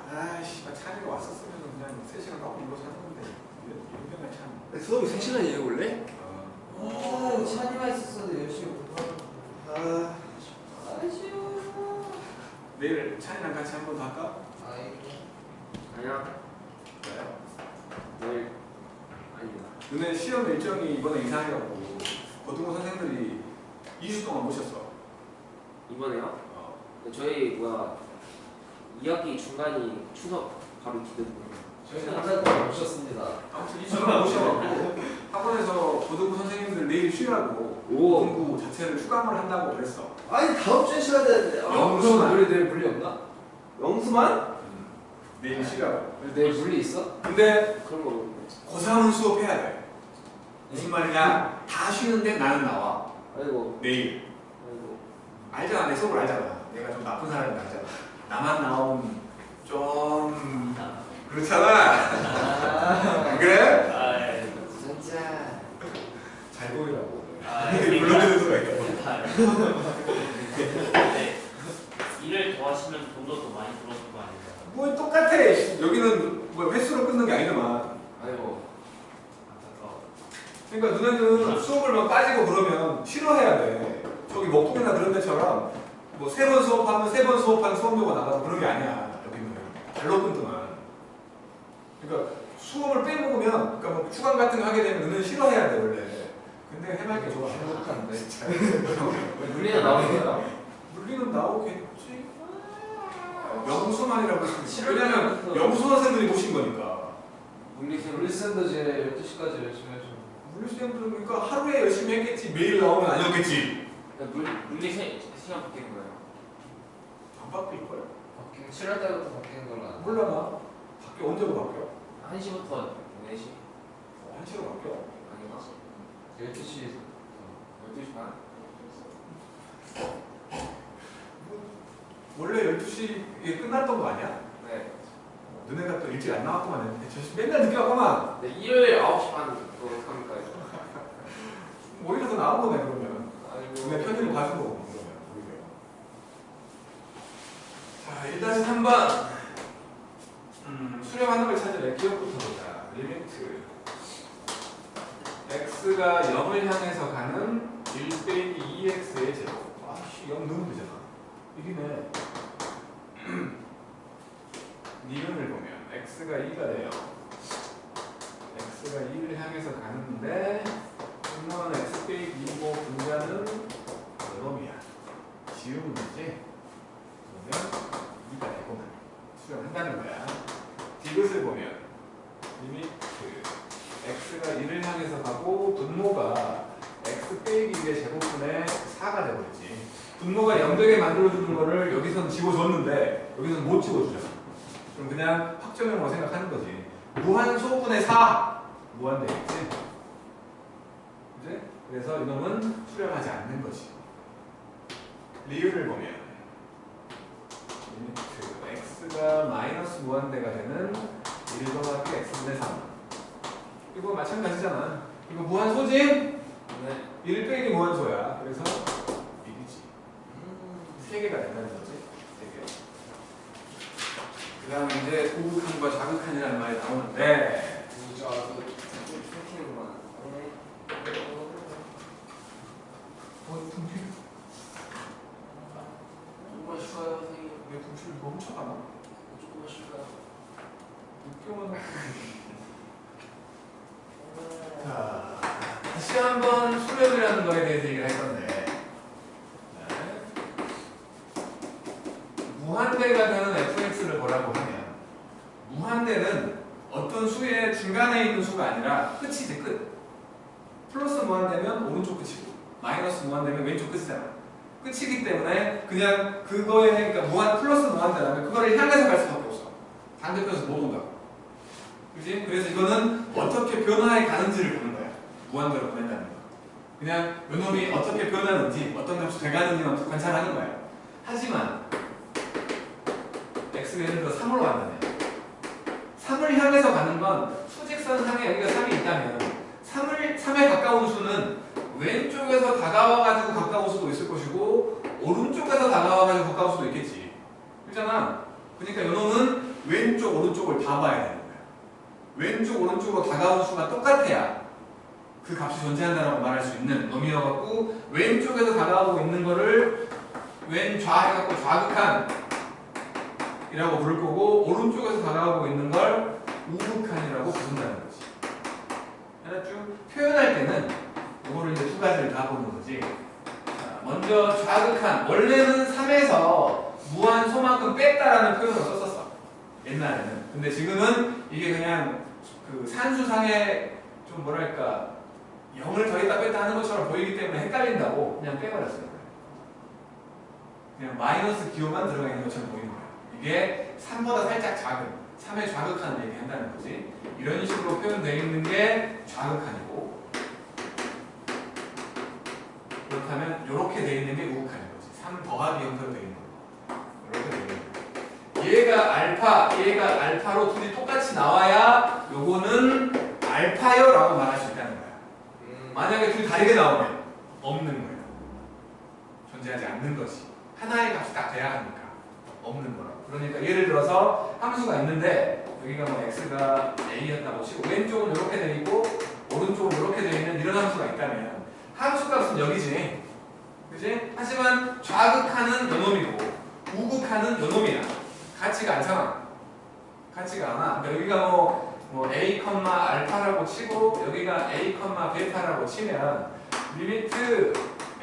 아이씨, 찬이가 왔었으면 그냥 3시간 갖고 이거 사는 건데. 이병만 참. 수업이 3시간이에요 원래? 어. 찬이만 있었어도 열심히 공부하고. 아쉬워. 내일 찬이랑 같이 한 번 더 할까? 아니야. 그래요? 내일 아니다. 너네 시험 일정이 이번에 이상해갖고 고등부 선생님들이 2주 동안 모셨어. 이번에요? 어. 저희 2학기 중간이 추석 바로 기대고. 저희는 한 달 동안 오셨습니다. 아무튼 2주 동안 모셔갖고 학원에서 고등부 선생님들 내일 쉬라고 오. 공부 자체를 휴강을 한다고 그랬어. 아니 다음 주에 쉬어야 되는데. 영수만. 우리 내일 물리 없나? 영수만? 내일 쉬라고. 내일 물리 있어? 근데 그런 거 모르겠네. 고3은 수업해야 돼. 무슨 말이냐? 다 쉬는데 나는 나와. 아이고. 내일. 아이고. 알잖아. 내 속을 알잖아. 내가 좀 나쁜 사람인 알잖아. 나만 나오면 좀 그렇잖아. 안 그래? 아, 진짜. 잘 보이라고. 아, 불러주는 수가 있다. 네. 일을 더하시면 돈도 더 많이 들어오는 거 아닌가요? 뭐 똑같아. 여기는 뭐 횟수로 끊는 게 아니더만. 아이고. 안타까워. 그러니까 너네는 수업을 막 빠지고 그러면 싫어해야 돼. 저기 먹통이나 그런 데처럼 뭐 3번 수업하면 3번 수업하는 수업료가 나가고 그런 게 아니야. 여기는 발로 끊더만. 그러니까 수업을 빼먹으면, 그러니까 뭐 추강 같은 거 하게 되면 너는 싫어해야 돼 원래. 근데 해맑게 좋아. 행복한데. 물리는 나오니까. 물리는 나오겠지. 영수만이라고 했으니까. 왜냐면 영수 선생들이 모신 거니까. 물리쌤도 이제 12시까지 열심히 해줘. 물리쌤들 그러니까 하루에 열심히 했겠지. 매일 나오면 아니었겠지. 물리 시간 바뀌는 거예요? 안 바뀔 거야. 바뀌는 7월 달부터 바뀌는 걸로 아는데. 몰라 나. 바뀌어 언제로 바뀌어? 1시부터 4시 1시로 바뀌어. 아닌가? 12시 12시 반? 원래 12시에 끝났던 거 아니야? 네. 너네가 또 일찍 안 나왔구만. 맨날 늦게 왔구만. 네, 일요일 9시 반 그거 갑니까? 오히려 더 나은 거네 그러면. 아니고 우리가 편의를 봐준 거고 그러면 오히려. 자 1-3번 수렴하는 걸 찾으래. 기억부터 보자. 리미트 x가 0을 향해서 가는 1 빼기 2x의 제곱. 아씨 0 넣으면 되잖아. 이기네. 니은을 보면 x가 2가 돼요. x가 2를 향해서 가는데 분모는 x 빼기 2고 분자는 요놈이야. 지우면 되지? 그러면 2가 되고만 수렴한다는 거야. 디귿을 보면 리미트 x가 1을 향해서 가고 분모가 x 빼기 2의 제곱분의 4가 되버리지. 분모가 0 되게 만들어주는 거를 여기서는 집어줬는데 여기서는 못 집어주잖아. 그럼 그냥 확정형으로 생각하는 거지. 무한소분의 4 무한되겠지. 그지? 그래서 이놈은 수렴하지 않는 거지. 리을을 보면 리미트 x가 마이너스 무한대가 되는 1 더하기 x분의 3. 이거 마찬가지잖아. 이거 무한소지? 네. 1 빼기 무한소야. 그래서 1이지. 3개가 된다는 거지. 3개. 그 다음에 이제 고극한과 자극한이라는 말이 나오는데 진짜 끊기는구만. 분필? 조금만 쉬어요 선생님. 왜 분필 이거 훔쳐가나? 조금만 쉬어요. 웃겨만 자, 다시 한번 수렴이라는 거에 대해서 얘기를 할 건데 무한대가 되는 fx를 보라고 하면 무한대는 어떤 수의 중간에 있는 수가 아니라 끝이지 끝. 플러스 무한대면 오른쪽 끝이고 마이너스 무한대면 왼쪽 끝이잖아. 끝이기 때문에 그냥 그거에 그러니까 무한 플러스 무한대라면 그거를 향해서 갈 수밖에 없어. 반대편에서 못 온다고. 그지? 그래서 이거는 어떻게 변화해 가는지를 보는 거야. 무한대로 보낸다는 거. 그냥 요놈이 어떻게 변하는지 어떤 값이 돼가는지만 관찰하는 거야. 하지만 x가 예를 들어 3으로 간다네. 3을 향해서 가는 건 수직선상에 여기가 3이 있다면 3에 가까운 수는 왼쪽에서 다가와가지고 가까울 수도 있을 것이고 오른쪽에서 다가와가지고 가까울 수도 있겠지. 그렇잖아. 그러니까 요놈은 왼쪽 오른쪽을 다 봐야 되는 거야. 왼쪽 오른쪽으로 다가온 수가 똑같아야 그 값이 존재한다라고 말할 수 있는 놈이어갖고 왼쪽에서 다가오고 있는 거를 왼좌 해갖고 좌극한 이라고 부를 거고 오른쪽에서 다가오고 있는 걸 우극한이라고 부른다는 거지. 알았죠? 표현할 때는 이거를 이제 두 가지를 다 보는 거지. 자, 먼저 좌극한. 원래는 3에서 무한소만큼 뺐다라는 표현을 썼었어. 옛날에는. 근데 지금은 이게 그냥 그 산수상에 좀 뭐랄까 0을 더했다 뺐다 하는 것처럼 보이기 때문에 헷갈린다고 그냥 빼버렸어요. 그냥 마이너스 기호만 들어가 있는 것처럼 보이는 거예요. 이게 3보다 살짝 작은 3의 좌극한을 얘기한다는 거지. 이런 식으로 표현되어 있는 게 좌극한이고 그렇다면 이렇게 되어 있는 게 우극한인 거지. 3 더하기 형태로 되어 있는 거. 이렇게 되어 있는 거. 얘가 알파로 둘이 똑같이 나와야 요거는 알파요 라고 말할 수 있다는 거야. 만약에 둘이 다르게 나오면 없는 거예요. 존재하지 않는 것이. 하나의 값이 딱 돼야 하니까 없는 거라고. 그러니까 예를 들어서 함수가 있는데 여기가 뭐 x가 a였다고 치고 왼쪽은 이렇게 돼 있고 오른쪽은 이렇게 돼 있는 이런 함수가 있다면 함수 값은 여기지. 그지? 하지만 좌극하는 요놈이고 우극하는 요놈이야. 같지가 않잖아. 같지가 않아. 그러니까 여기가 뭐 a, 알파라고 치고 여기가 a, 베타라고 치면 리미트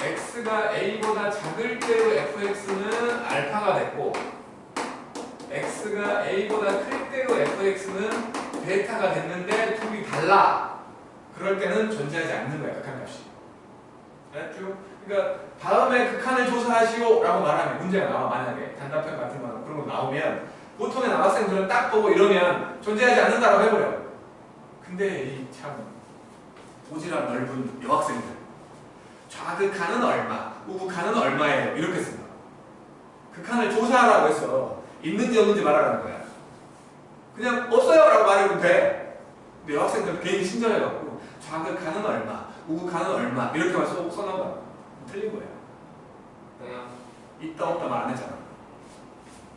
x가 a보다 작을 때의 fx는 알파가 됐고 x가 a보다 클 때의 fx는 베타가 됐는데 둘이 달라. 그럴 때는 존재하지 않는 거야. 극한값이. 쭉. 그러니까 다음에 극한을 조사하시오라고 말하면 문제가 나와. 만약에 단답형 같은 거 그런 거 나오면 보통의 남학생들은 딱 보고 이러면 존재하지 않는다라고 해버려. 근데 이 참 오지랖 넓은 여학생들 좌극한은 얼마, 우극한은 얼마예요? 이렇게 쓴다. 극한을 조사하라고 해서 있는지 없는지 말하라는 거야. 그냥 없어요라고 말해도 돼. 근데 여학생들 괜히 신전해갖고 좌극한은 얼마, 우극한은 얼마 이렇게만 써놓은 틀린 거야. 그냥 있다 없다 말 안 했잖아.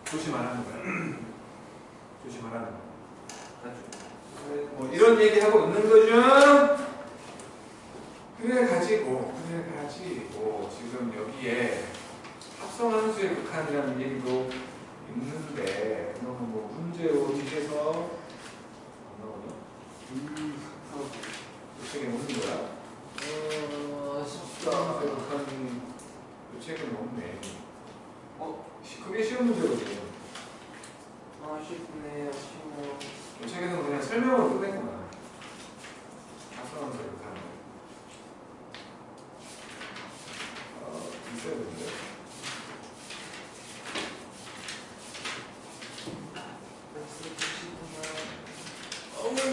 조심하라는 거야. 조심하라는 거야. 뭐 이런 얘기하고 있는 거죠. 그래가지고 지금 여기에 합성함수의 극한이라는 얘기도 있는데 그러면 뭐 문제로 뒤에서 안 나오냐? 이 책에 없는 거야? 아쉽다. 합성함수의 극한이 이 책은 없네. 그게 쉬운 문제거든. 아쉽네, 아쉬워. 이 책에서는 그냥 설명으로 끝냈구나. 합성함수의 극한. 있어야 되는데.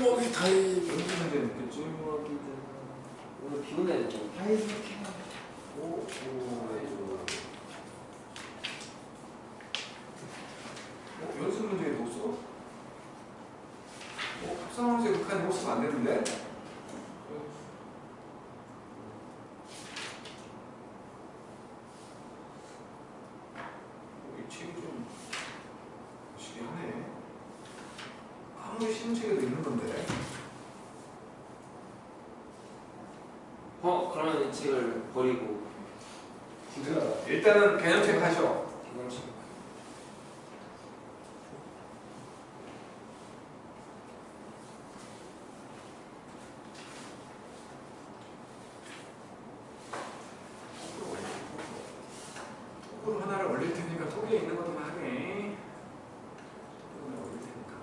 목이 타이. 연습 문제 있겠지? 오늘 비 오네. 연습 문제에 못 써? 합성함수의 극한이 못 쓰면 안 되는데? 이 책이 좀 무시하네. 아무리 쉬운 책에도 있는 건데. 그러면 이 책을 버리고 일단은 개념책 하셔. 개념책. 거꾸로 하나를 올릴 테니까 속에 있는 것도 하네. 올릴 테니까.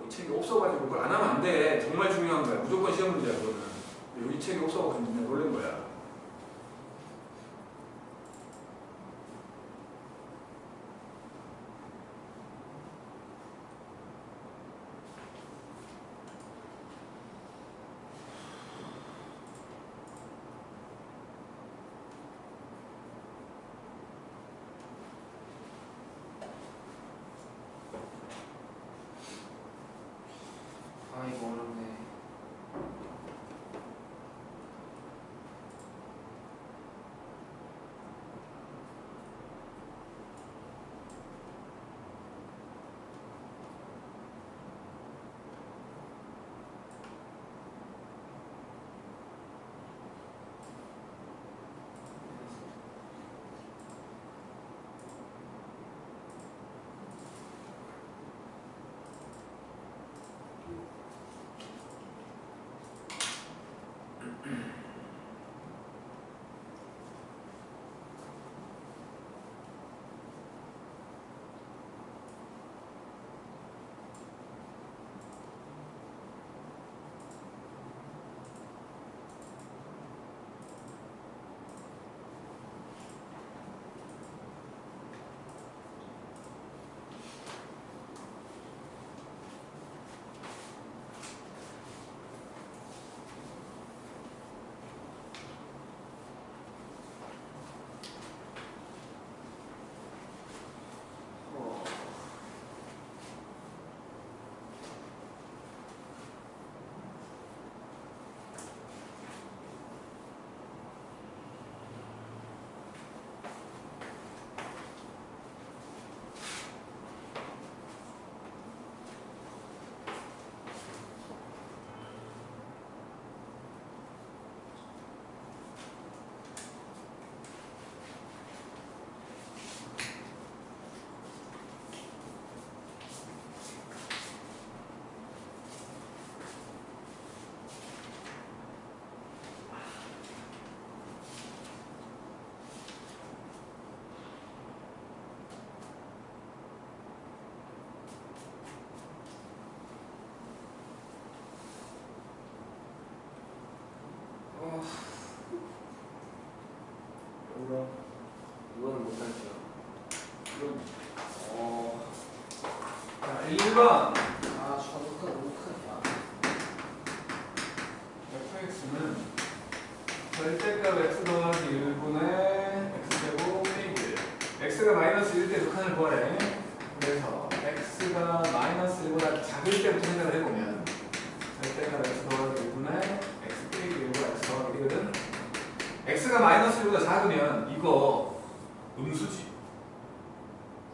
이 책이 없어가지고 그걸 안 하면 안 돼. 정말 중요한 거야. 무조건 시험 문제야 그거는. 이 책이 없어가지고 그냥 놀란 거야. 이거 어렵네. 자, 1번. 아, 좌극한 너무 크다. fx는 절대값 x 더하기 1분의 x제곱 페이지. x가 마이너스 1일 때 극한을 구하래. 그래서 x가 마이너스 1보다 작을 때부터 생각을 해보면 절대값 x 더하기 1분의 x 페이지 1보다 x 더하기 1이거든. x가 마이너스 1보다 작으면 이거 음수지.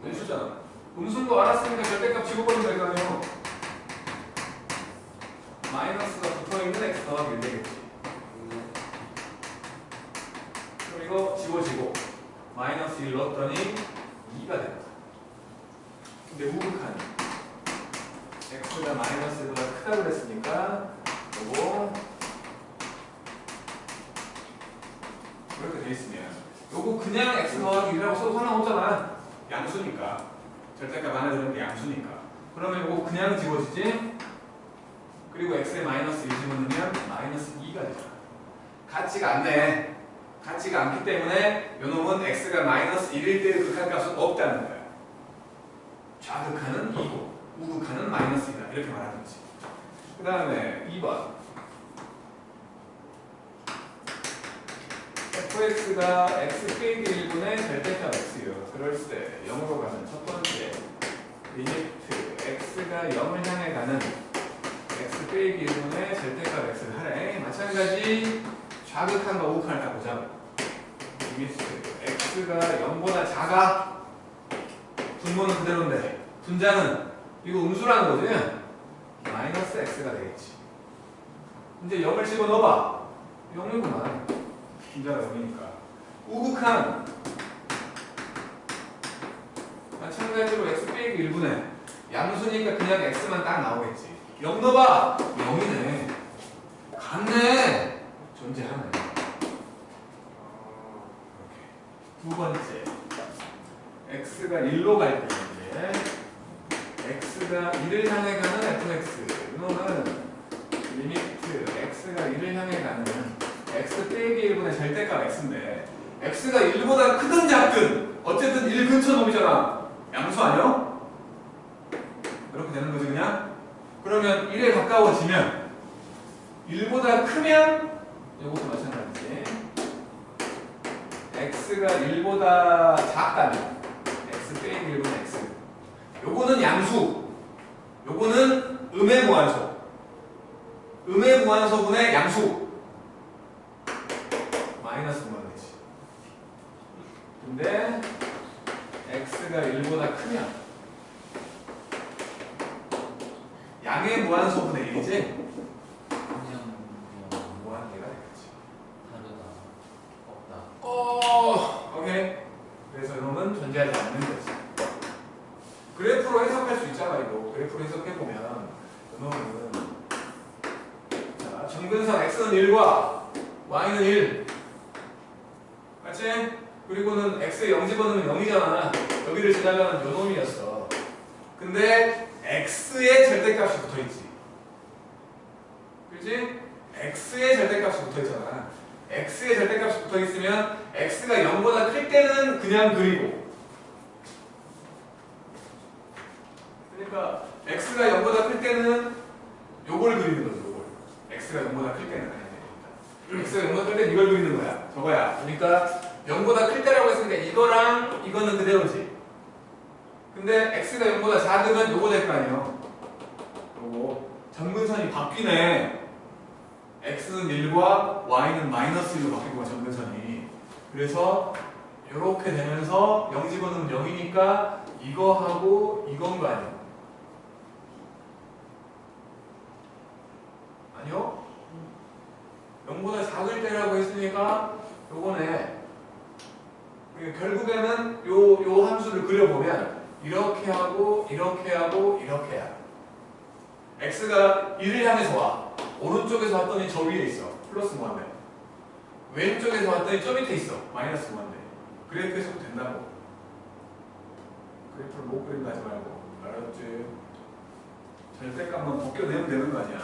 음수잖아. 음수인 거 알았으니까 절대값 집어버리면 될 거 아니에요. 마이너스가 붙어있는 x 더하기 1 되겠지. 그럼 이거 집어지고 마이너스 1 넣었더니 2가 된다. 근데 우극한 x가 마이너스 1보다 크다고 그랬으니까 요거 이렇게 돼 있으면 요거 그냥 x 더하기 1이라고 써도 상관없잖아. 양수니까. 절대값 안에 들어있는 게 양수니까. 그러면 요거 그냥 집어지지. 그리고 x에 마이너스 1 집어넣으면 마이너스 2가 되잖아. 같지가 않네. 같지가 않기 때문에 요놈은 x가 마이너스 1일 때 극한값은 없다는 거야. 좌극한은 2고 우극한은 마이너스 2다. 이렇게 말하는 거지. 그 다음에 2번. fx가 x 페이지 1분의 절대값 x요. 그럴 때 0으로 가는 첫 번째 리미트 x가 0을 향해 가는 x 빼기 1분의 절대값 x를 하래. 마찬가지 좌극한과 우극한을 다 보자. 리미트 x가 0보다 작아. 분모는 그대로인데 분자는 이거 음수라는 거지. 마이너스 x가 되겠지. 이제 0을 집어넣어봐. 0이구만. 분자가 0이니까. 우극한 마찬가지로 x 빼기 1분의 양수니까 그냥 x만 딱 나오겠지. 0 넣어봐. 0이네. 같네. 존재하네. 이렇게. 두 번째. x가 1로 갈 때 x가 1을 향해 가는 fx. 이거는 리미트 x가 1을 향해 가는 x 빼기 1분의 절대값 x인데 x가 1보다 크든 작든 어쨌든 1 근처 놈이잖아. 양수 아니야? 이렇게 되는 거지 그냥? 그러면 1에 가까워지면 1보다 크면 이것도 마찬가지지. x가 1보다 작다면 x 빼기 1분의 x. 요거는 양수. 요거는 음의 무한소. 음의 무한소분의 양수. 마이너스 무한되지. 근데 x가 1보다 크면 양의 무한소분의 1이지? 그냥 무한계가 되겠지. 다르다. 없다. 오케이. 그래서 이놈은 존재하지 않는 거지. 그래프로 해석할 수 있잖아 이거. 그래프로 해석해보면 이놈은 자, 점근선 x는 1과 y는 1 맞지? 그리고는 x에 0 집어넣으면 0이잖아. 여기를 지나가는 요놈이었어. 근데 x의 절대값이 붙어있지. 그렇지? x의 절대값이 붙어있잖아. x의 절대값이 붙어있으면 x가 0보다 클 때는 그냥 그리고 그러니까 x가 0보다 클 때는 요걸 그리는 거죠. 요걸. x가 0보다 클 때는 x가 0보다 클 때는 이걸 그리는 거야. 저거야. 그러니까 0보다 클 때라고 했으니까 이거랑 이거는 그대로지. 근데 x가 0보다 작으면 요거 될 거 아니에요. 요거 점근선이 바뀌네. x는 1과 y는 마이너스 1로 바뀌고 점근선이. 그래서 이렇게 되면서 0 집어넣으면 0이니까 이거하고 이건 거 아니에요? 아니요? 0보다 작을 때라고 했으니까 요거네. 결국에는 요 함수를 그려보면 이렇게 하고 이렇게 하고 이렇게 해야 x가 1을 향해서 와. 오른쪽에서 왔더니 저 위에 있어. 플러스 무한대. 왼쪽에서 왔더니 저 밑에 있어. 마이너스 무한대. 그래프에서 된다고. 그래프를 못 그린다 하지 말고. 알았지? 절대값만 벗겨내면 되는 거 아니야.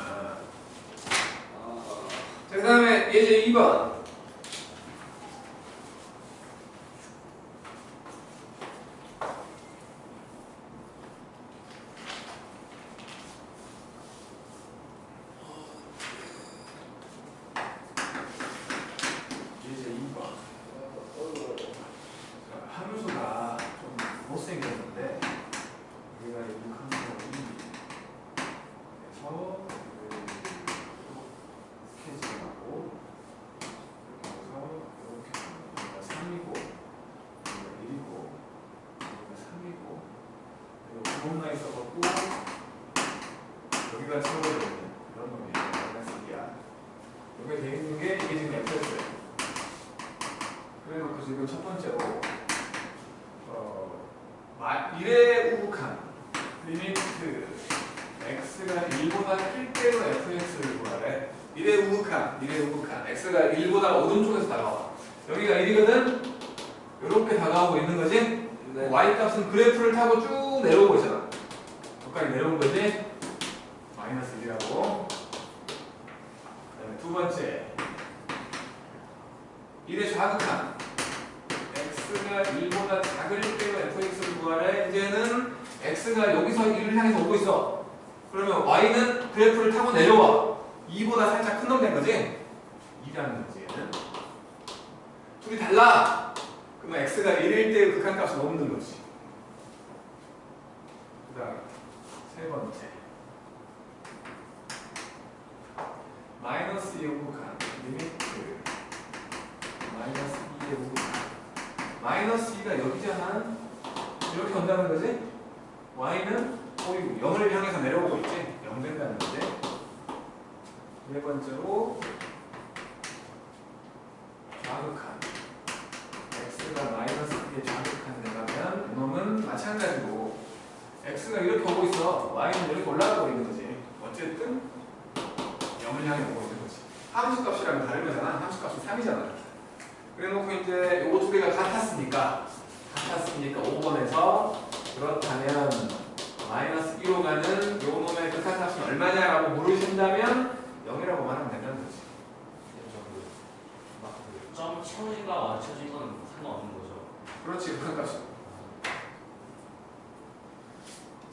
자, 그 다음에 예제 2번. 겁나 있어갖고 여기가 채워져 있는 그런 놈이에요. 마이너스 2야. 여기 돼 있는 게 이게 지금 f였어요. 그래놓고 지금 첫 번째로 1의 우극한 리미트 x가 1보다 클 때로 fx를 구하래. 1의 우극한 x가 1보다 오른쪽에서 다가와. 여기가 1이거든? 이렇게 다가오고 있는 거지? 네. y 값은 그래프를 타고 쭉 내려오고 있잖아. 여기까지 내려온 거지? 마이너스 1이라고. 그다음에 두 번째 1의 좌극한 x가 1보다 작을 때로 fx를 구하래. 이제는 x가 여기서 1을 향해서 오고 있어. 그러면 y는 그래프를 타고 내려와. 2보다 살짝 큰 놈 된 거지? 2라는 거지 얘는. 둘이 달라. 그러면 x가 1일 때 극한값은 없는 거지. 그 다음 세 번째 마이너스 2의 우극한 리미트 마이너스 2의 우극한 마이너스 2가 여기잖아. 이렇게 온다는 거지? y는 어이구 0을 향해서 내려오고 있지? 0 된다는 거지. 네 번째로 좌극한 x가 마이너스 2의 좌극한에 가면 이놈은 마찬가지로 x가 이렇게 오고 있어. y는 이렇게 올라가고 있는 거지. 어쨌든 0을 향해 오고 있는 거지. 함수값이랑 다른 거잖아. 함수값은 3이잖아. 그래놓고 이제 요거 두 개가 같았으니까 5번에서 그렇다면 마이너스 1로 가는 요 놈의 극한값은 얼마냐라고 물으신다면 0이라고 말하면 된다는 거지. 점 채워진과 완쳐진 건 상관없는 거죠. 그렇지, 극한값이.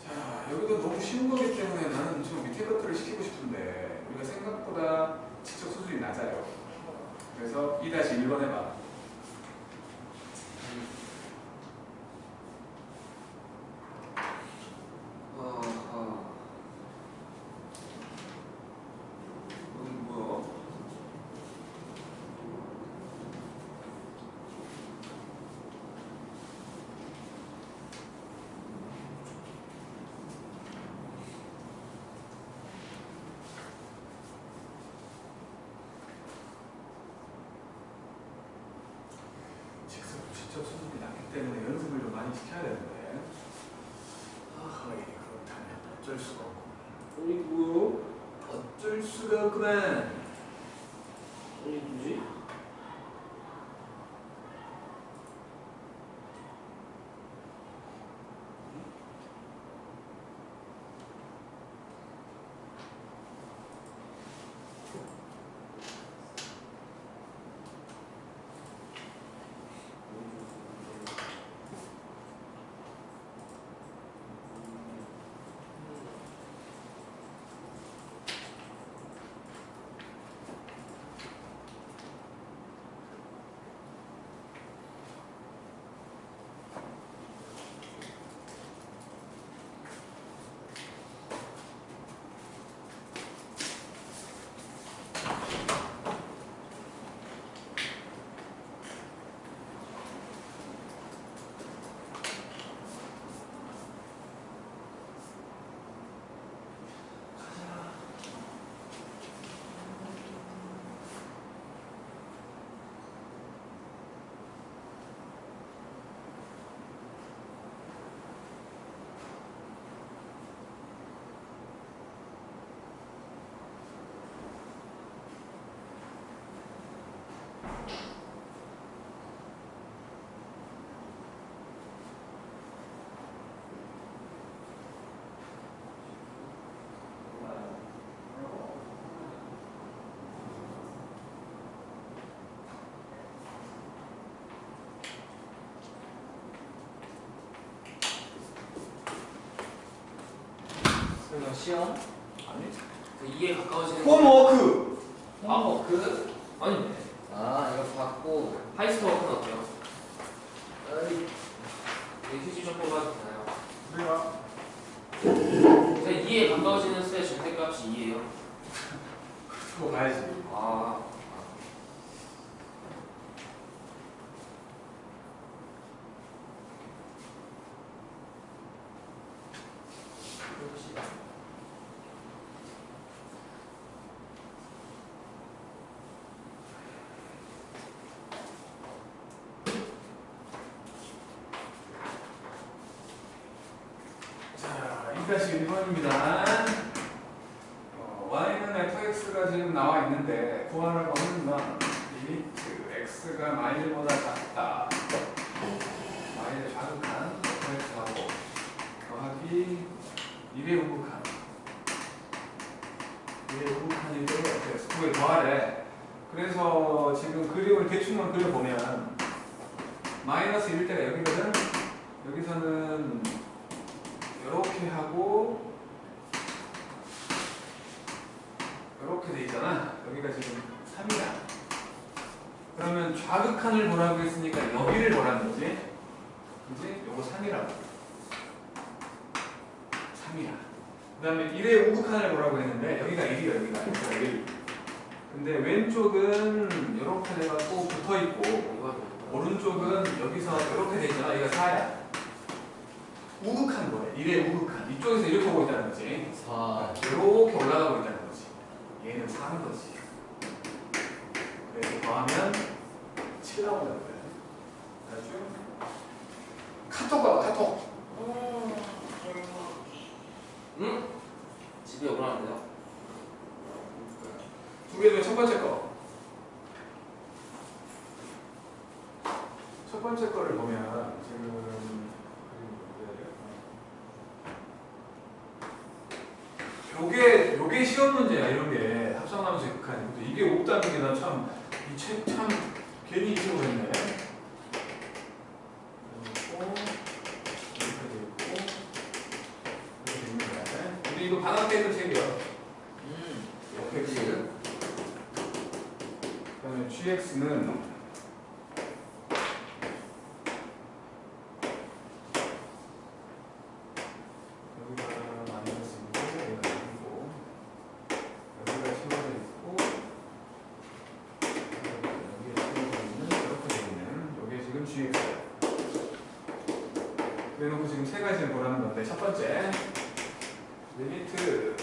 자, 여기도 너무 쉬운 거기 때문에 나는 좀 밑에 것들을 시키고 싶은데 우리가 생각보다 지적 수준이 낮아요. 그래서 2-1번 해봐. 지적 수준이 낮기 때문에 연습을 좀 많이 시켜야 되는데 그렇다면 어쩔 수가 없고 어이구 어쩔 수가 없구만. 이게 뭐지? 설마 시험? 아니 그 2에 가까워지는 홈워크 홈워크? 아니 이거 받고 하이스코어는 어때요? 휴지 좀 뽑아도 되나요? 우리가 근데 2에 가까워지는 수의 절대값이 2예요. 그거 가야지. 2-1번입니다. y는 fx가 지금 나와 있는데 구하러 먹는 건 리미트 x가 마일보다 작다. y를 자극한 fx하고 더하기 1의 우극한 1의 우극한이 되고 fx 그걸 더하래. 그래서 지금 그림을 대충만 그려보면 마이너스 1일 때가 여기거든. 여기서는 이렇게 하고 이렇게 돼 있잖아. 여기가 지금 3이야. 그러면 좌극한을 보라고 했으니까 여기를 보라는 거지. 그지? 요거 3이라고. 3이야. 그 다음에 1의 우극한을 보라고 했는데 여기가 1이야. 여기가 1. 근데 왼쪽은 이렇게 돼갖고 붙어있고 오른쪽은 여기서 이렇게 돼 있잖아. 여기가 4야. 우극한 거야. 1의 우극한. 이쪽에서 이렇게 오고 있다는 거지. 4. 이렇게 올라가고 있다는 거지. 얘는 4인 거지. 그래서 더하면 7 나온다는 거야. 알았죠? 카톡 봐봐, 카톡. 응? 집에 오라는 데요? 두 개 중에 첫 번째 거. 첫 번째 거를 보면 지금 요게 시험 문제야. 이런 게 합성함수 극한. 이게 없다는 게 나 참 이 책 참 괜히 잊고 했네. 근데 이거 반환 페이퍼 책이야. fx. 그다음에 gx는 그래놓고 지금 세 가지를 보라는 건데 첫 번째 리미트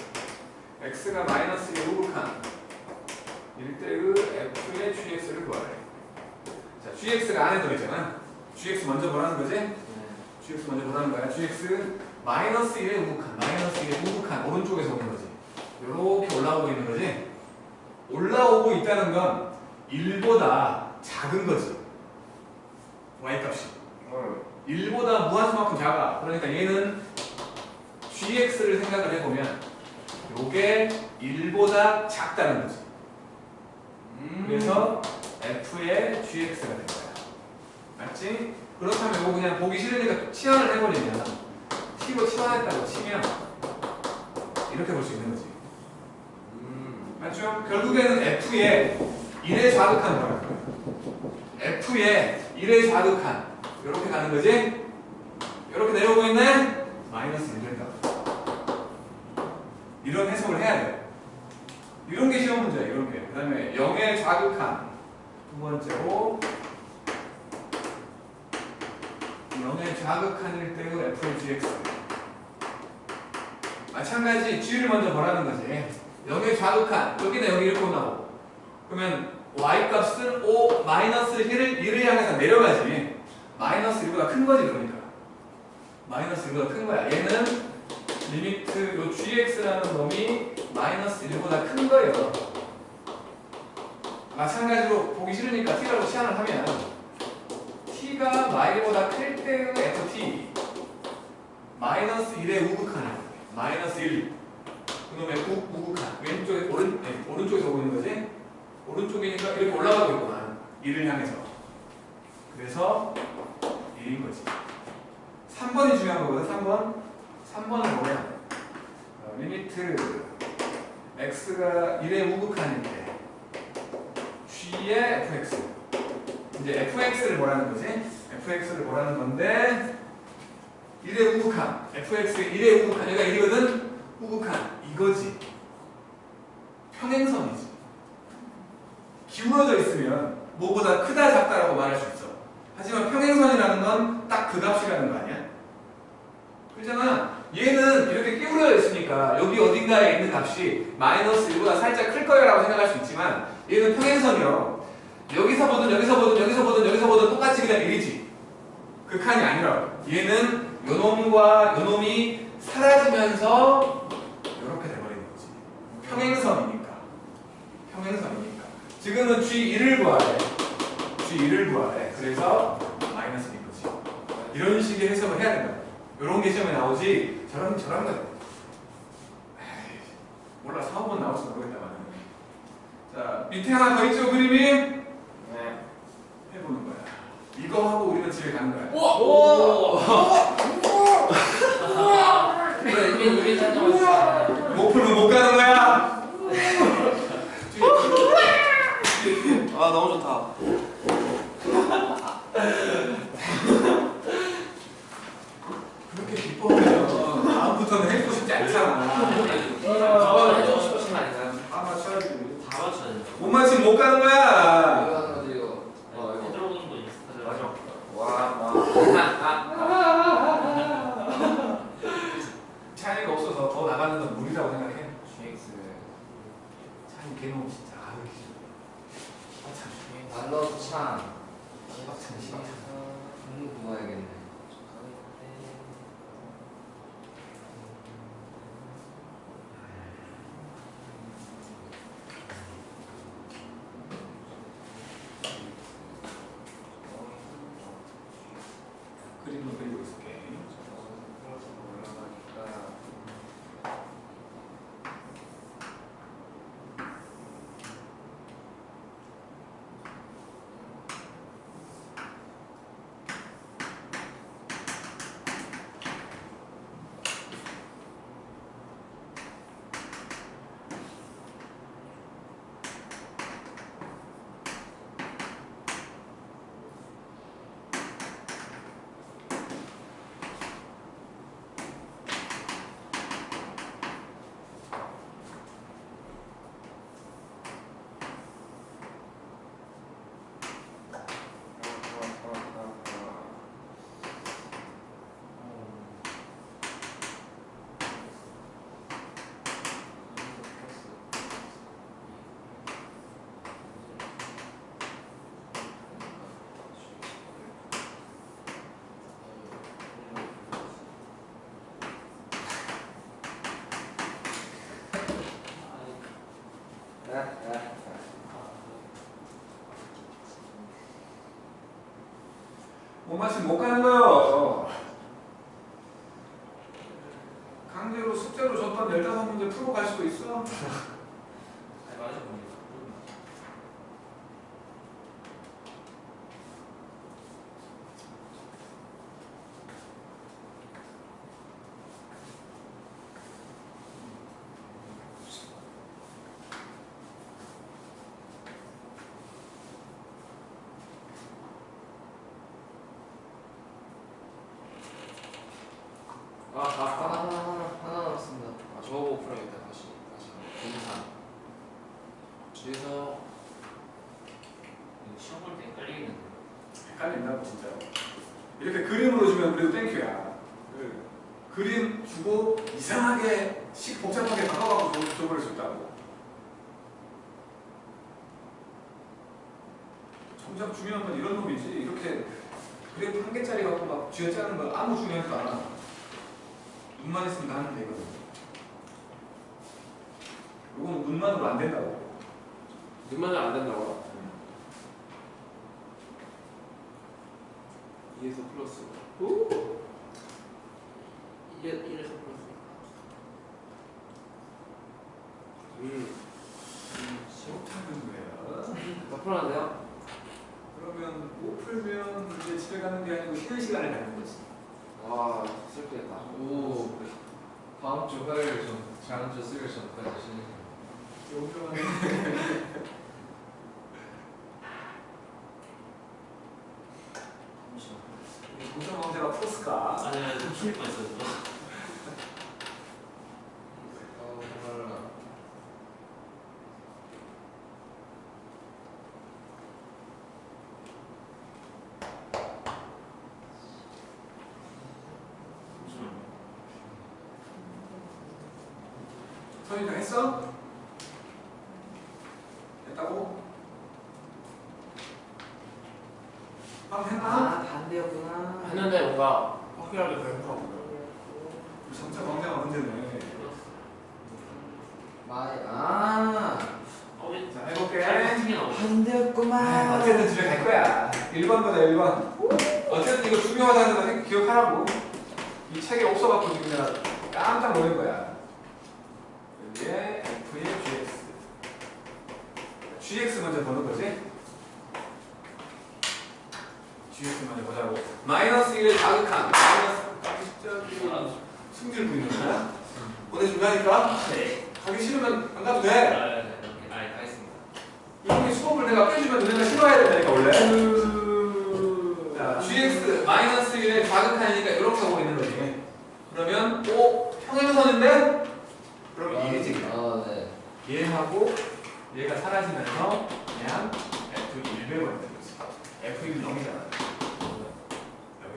x가 마이너스 1 우극한 1대의 f의 gx를 구하래. 자, gx가 안에 들어있잖아. gx 먼저 보라는 거지? gx 먼저 보라는 거야. gx 마이너스 1의 우극한 마이너스 1의 우극한 오른쪽에서 오는 거지. 이렇게 올라오고 있는 거지. 올라오고 있다는 건 1보다 작은 거지. y값이 1보다 무한수만큼 작아. 그러니까 얘는 gx를 생각을 해보면 요게 1보다 작다는 거지. 그래서 f의 gx가 된 거야. 맞지? 그렇다면 이거 그냥 보기 싫으니까 치환을 해버리면 t로 치환했다고 치면 이렇게 볼 수 있는 거지. 맞죠? 결국에는 f의 1의 좌극한 뭐라는 거야. f의 1의 좌극한 이렇게 가는 거지? 이렇게 내려오고 있네? 마이너스 1 된다. 이런 해석을 해야 돼. 이런 게 시험 문제야, 이런 게. 그 다음에 0의 좌극한. 두 번째로 0의 좌극한일 때의 f의 gx. 마찬가지 g를 먼저 보라는 거지. 0의 좌극한. 여기는 여기 이렇게 온다고. 그러면 y값은 O 마이너스 1을 향해서 내려가지. 마이너스 1보다 큰 거지, 그러니까. 마이너스 1보다 큰 거야. 얘는 리미트 요 gx라는 놈이 마이너스 1보다 큰 거예요. 마찬가지로 보기 싫으니까 t라고 치환을 하면 t가 마이보다 클 때의 ft 마이너스 1의 우극한 마이너스 1 그놈의 우극한 왼쪽에 오른쪽에서 오고 있는 거지. 오른쪽이니까 이렇게 올라가고 있구만. 1을 향해서. 그래서 1인 거지. 3번이 중요한 거거든. 3번을 보면 리미트 x가 1의 우극한일 때 g의 fx. 이제 fx를 보라는 거지. fx를 보라는 건데 1의 우극한 fx의 1의 우극한 얘가 1이거든. 우극한 이거지. 평행선이지. 기울어져 있으면 뭐보다 크다 작다라고 말할 수 있어. 하지만 평행선이라는 건 딱 그 값이라는 거 아니야? 그렇잖아. 얘는 이렇게 기울어져 있으니까 여기 어딘가에 있는 값이 마이너스 1보다 살짝 클 거야 라고 생각할 수 있지만 얘는 평행선이요. 여기서 보든 여기서 보든 여기서 보든 여기서 보든 똑같이 그냥 1이지. 극한이 아니라고. 얘는 요놈과 요놈이 사라지면서 이렇게 돼버리는 거지. 평행선이니까. 평행선이니까. 지금은 G1을 구하래. G1을 구하래. 그래서 마이너스인 거지. 이런 식의 해석을 해야 된다. 이런 게 시험에 나오지. 저런 거. 에이, 몰라. 4, 5번 나올지 모르겠다만. 자, 밑에 하나 더 있죠, 그림이? 네. 해보는 거야. 이거 하고 우리는 집에 가는 거야. 오! 이게 살짝 왔어. 못 풀면 못 가는 거야. 아 너무 좋다. 그렇게 기뻐하면 다음부터는 해주고 싶지 않잖아. 저거 해주고 싶으신 거 아닌가요? 다 맞춰야지. 다 맞춰야 돼요. 못 맞히면 못 가는 이거 거야. 하는 거지 이거. 못 들어보는 거 있어. 맞아. 와 차이가 없어서 더 나가는 건 무리라고 생각해. GX. 차이 개놈 진짜. 아유, 참. 달러 창. 시박찬. 공부 구해야겠네. 그림도 그리고 있을게. 못 맞히면 못 가는 거요. 강제로 숙제로 줬던 15문제 풀고 갈 수도 있어. 아니 맞아 보니까. 하나 남았습니다. 아 저거 풀어야겠다. 다시. 공산. 주에서 이거 시험 볼 때 헷갈리겠는데. 헷갈린다고 진짜. 이렇게 그림으로 주면 그래도 땡큐야. 그림 주고 이상하게 복잡하게 바꿔갖고 줘버릴 수 있다고. 정작 중요한 건 이런 놈이지. 이렇게 그래프 한 개짜리 갖고 막 쥐어짜는 거 아무 중요하지도 않아. 눈만 있으면 다 하면 되거든. 이건 눈만으로 안 된다고. 눈만은 안 된다고. 2에서 플러스. 오? 1에서 플러스. 못하는 거야. 더 풀어놨네요. 그러면 못 풀면 이제 집에 가는 게 아니고 쉬는 시간을 갖는 거지. 와 슬프겠다. 오. 다음 주 화요일 전, 다음 주 수요일 전까지 쉬는. 무슨 문제가 풀었을까? 아니 좀 힘들 뻔했어요. 선이가 했어? 했다고? 방 했나? 반대였구나. 했는데 뭔가 확실하게 배고파고. 점차 광대가 1번 보자 1번. 어쨌든 이거 중요하다는 거 기억하라고. 이 책에 없어갖고 지금 내가 깜짝 놀란 거야. 여기에 F의 GX. GX 먼저 보는 거지. GX 먼저 보자고. 마이너스 1을 자극한. 마이너스 승질 부리는 거야. 보내준다니까? 네. 가기 싫으면 안 가도 돼. 다 했습니다. 이렇게 수업을 내가 빼주면 너네가 싫어해야 된다니까 원래. 자, GX 마이너스 1을 자극하니까 이렇게 하고 있는 거지. 그러면 평행선인데? 그러면 1이지. 아, 네. 얘하고 얘가 사라지면서 그냥 F1 배우가 되는 거지. F1 0이잖아. 여기.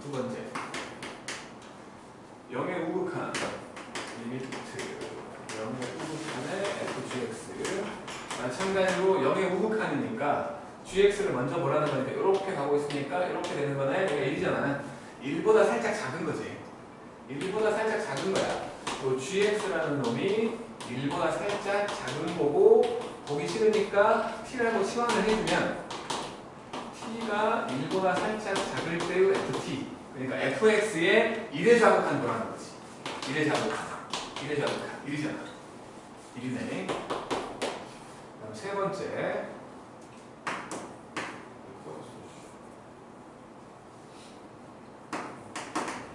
두 번째. 0의 우극한 리미트 0의 우극한의 FGX. 마찬가지로 0의 우극한이니까 GX를 먼저 보라는 거니까 이렇게 가고 있으니까 이렇게 되는 거네. 여기가 1이잖아. 1보다 살짝 작은 거지. 1보다 살짝 작은 거야. 또 GX라는 놈이 1보다 살짝 작은 거고 보기 싫으니까 T라고 치환을 해주면 T가 1보다 살짝 작을 때의 FT. 그러니까 FX에 1에 자극한 거라는 거지. 1에 자극한. 1에 자극한. 1이잖아. 1이네. 그럼 세 번째.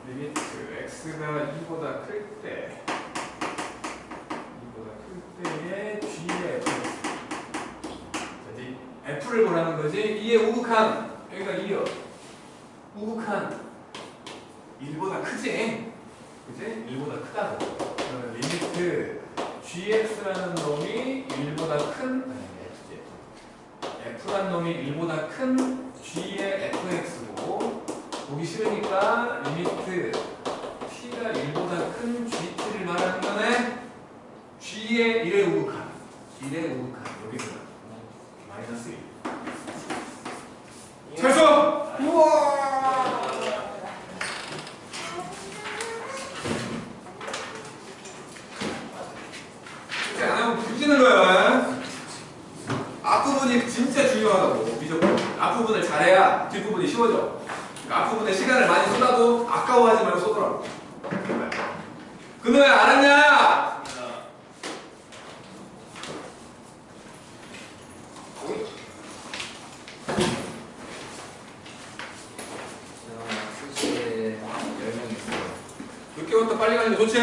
리미트 x가 2보다 클 때 2보다 클 때의 g의 fx. 자, f를 보라는 거지. 2의 우극한. 여기가 2요. 우극한 1보다 크지? 그지? 1보다 크다고. 그러면 리미트 gx라는 놈이 1보다 큰 f라는 놈이 1보다 큰 g의 fx고 보기 싫으니까 리미트 t가 1보다 큰 gt를 말하는 거네. g의 1의 우극한 1의 우극한 여기서 마이너스 1. 철수! 우와! 이렇게 안 하면 부지는 거야. 앞부분이 진짜 중요하다고. 무조건 앞부분을 잘해야 뒷부분이 쉬워져. 그러니까 앞부분에 시간을 많이 쏟아도 아까워하지 말고 쏟으라고. 그놈야 알았냐? 수시에 10명 있어요. 늦게 왔다 빨리 가는 게 좋지?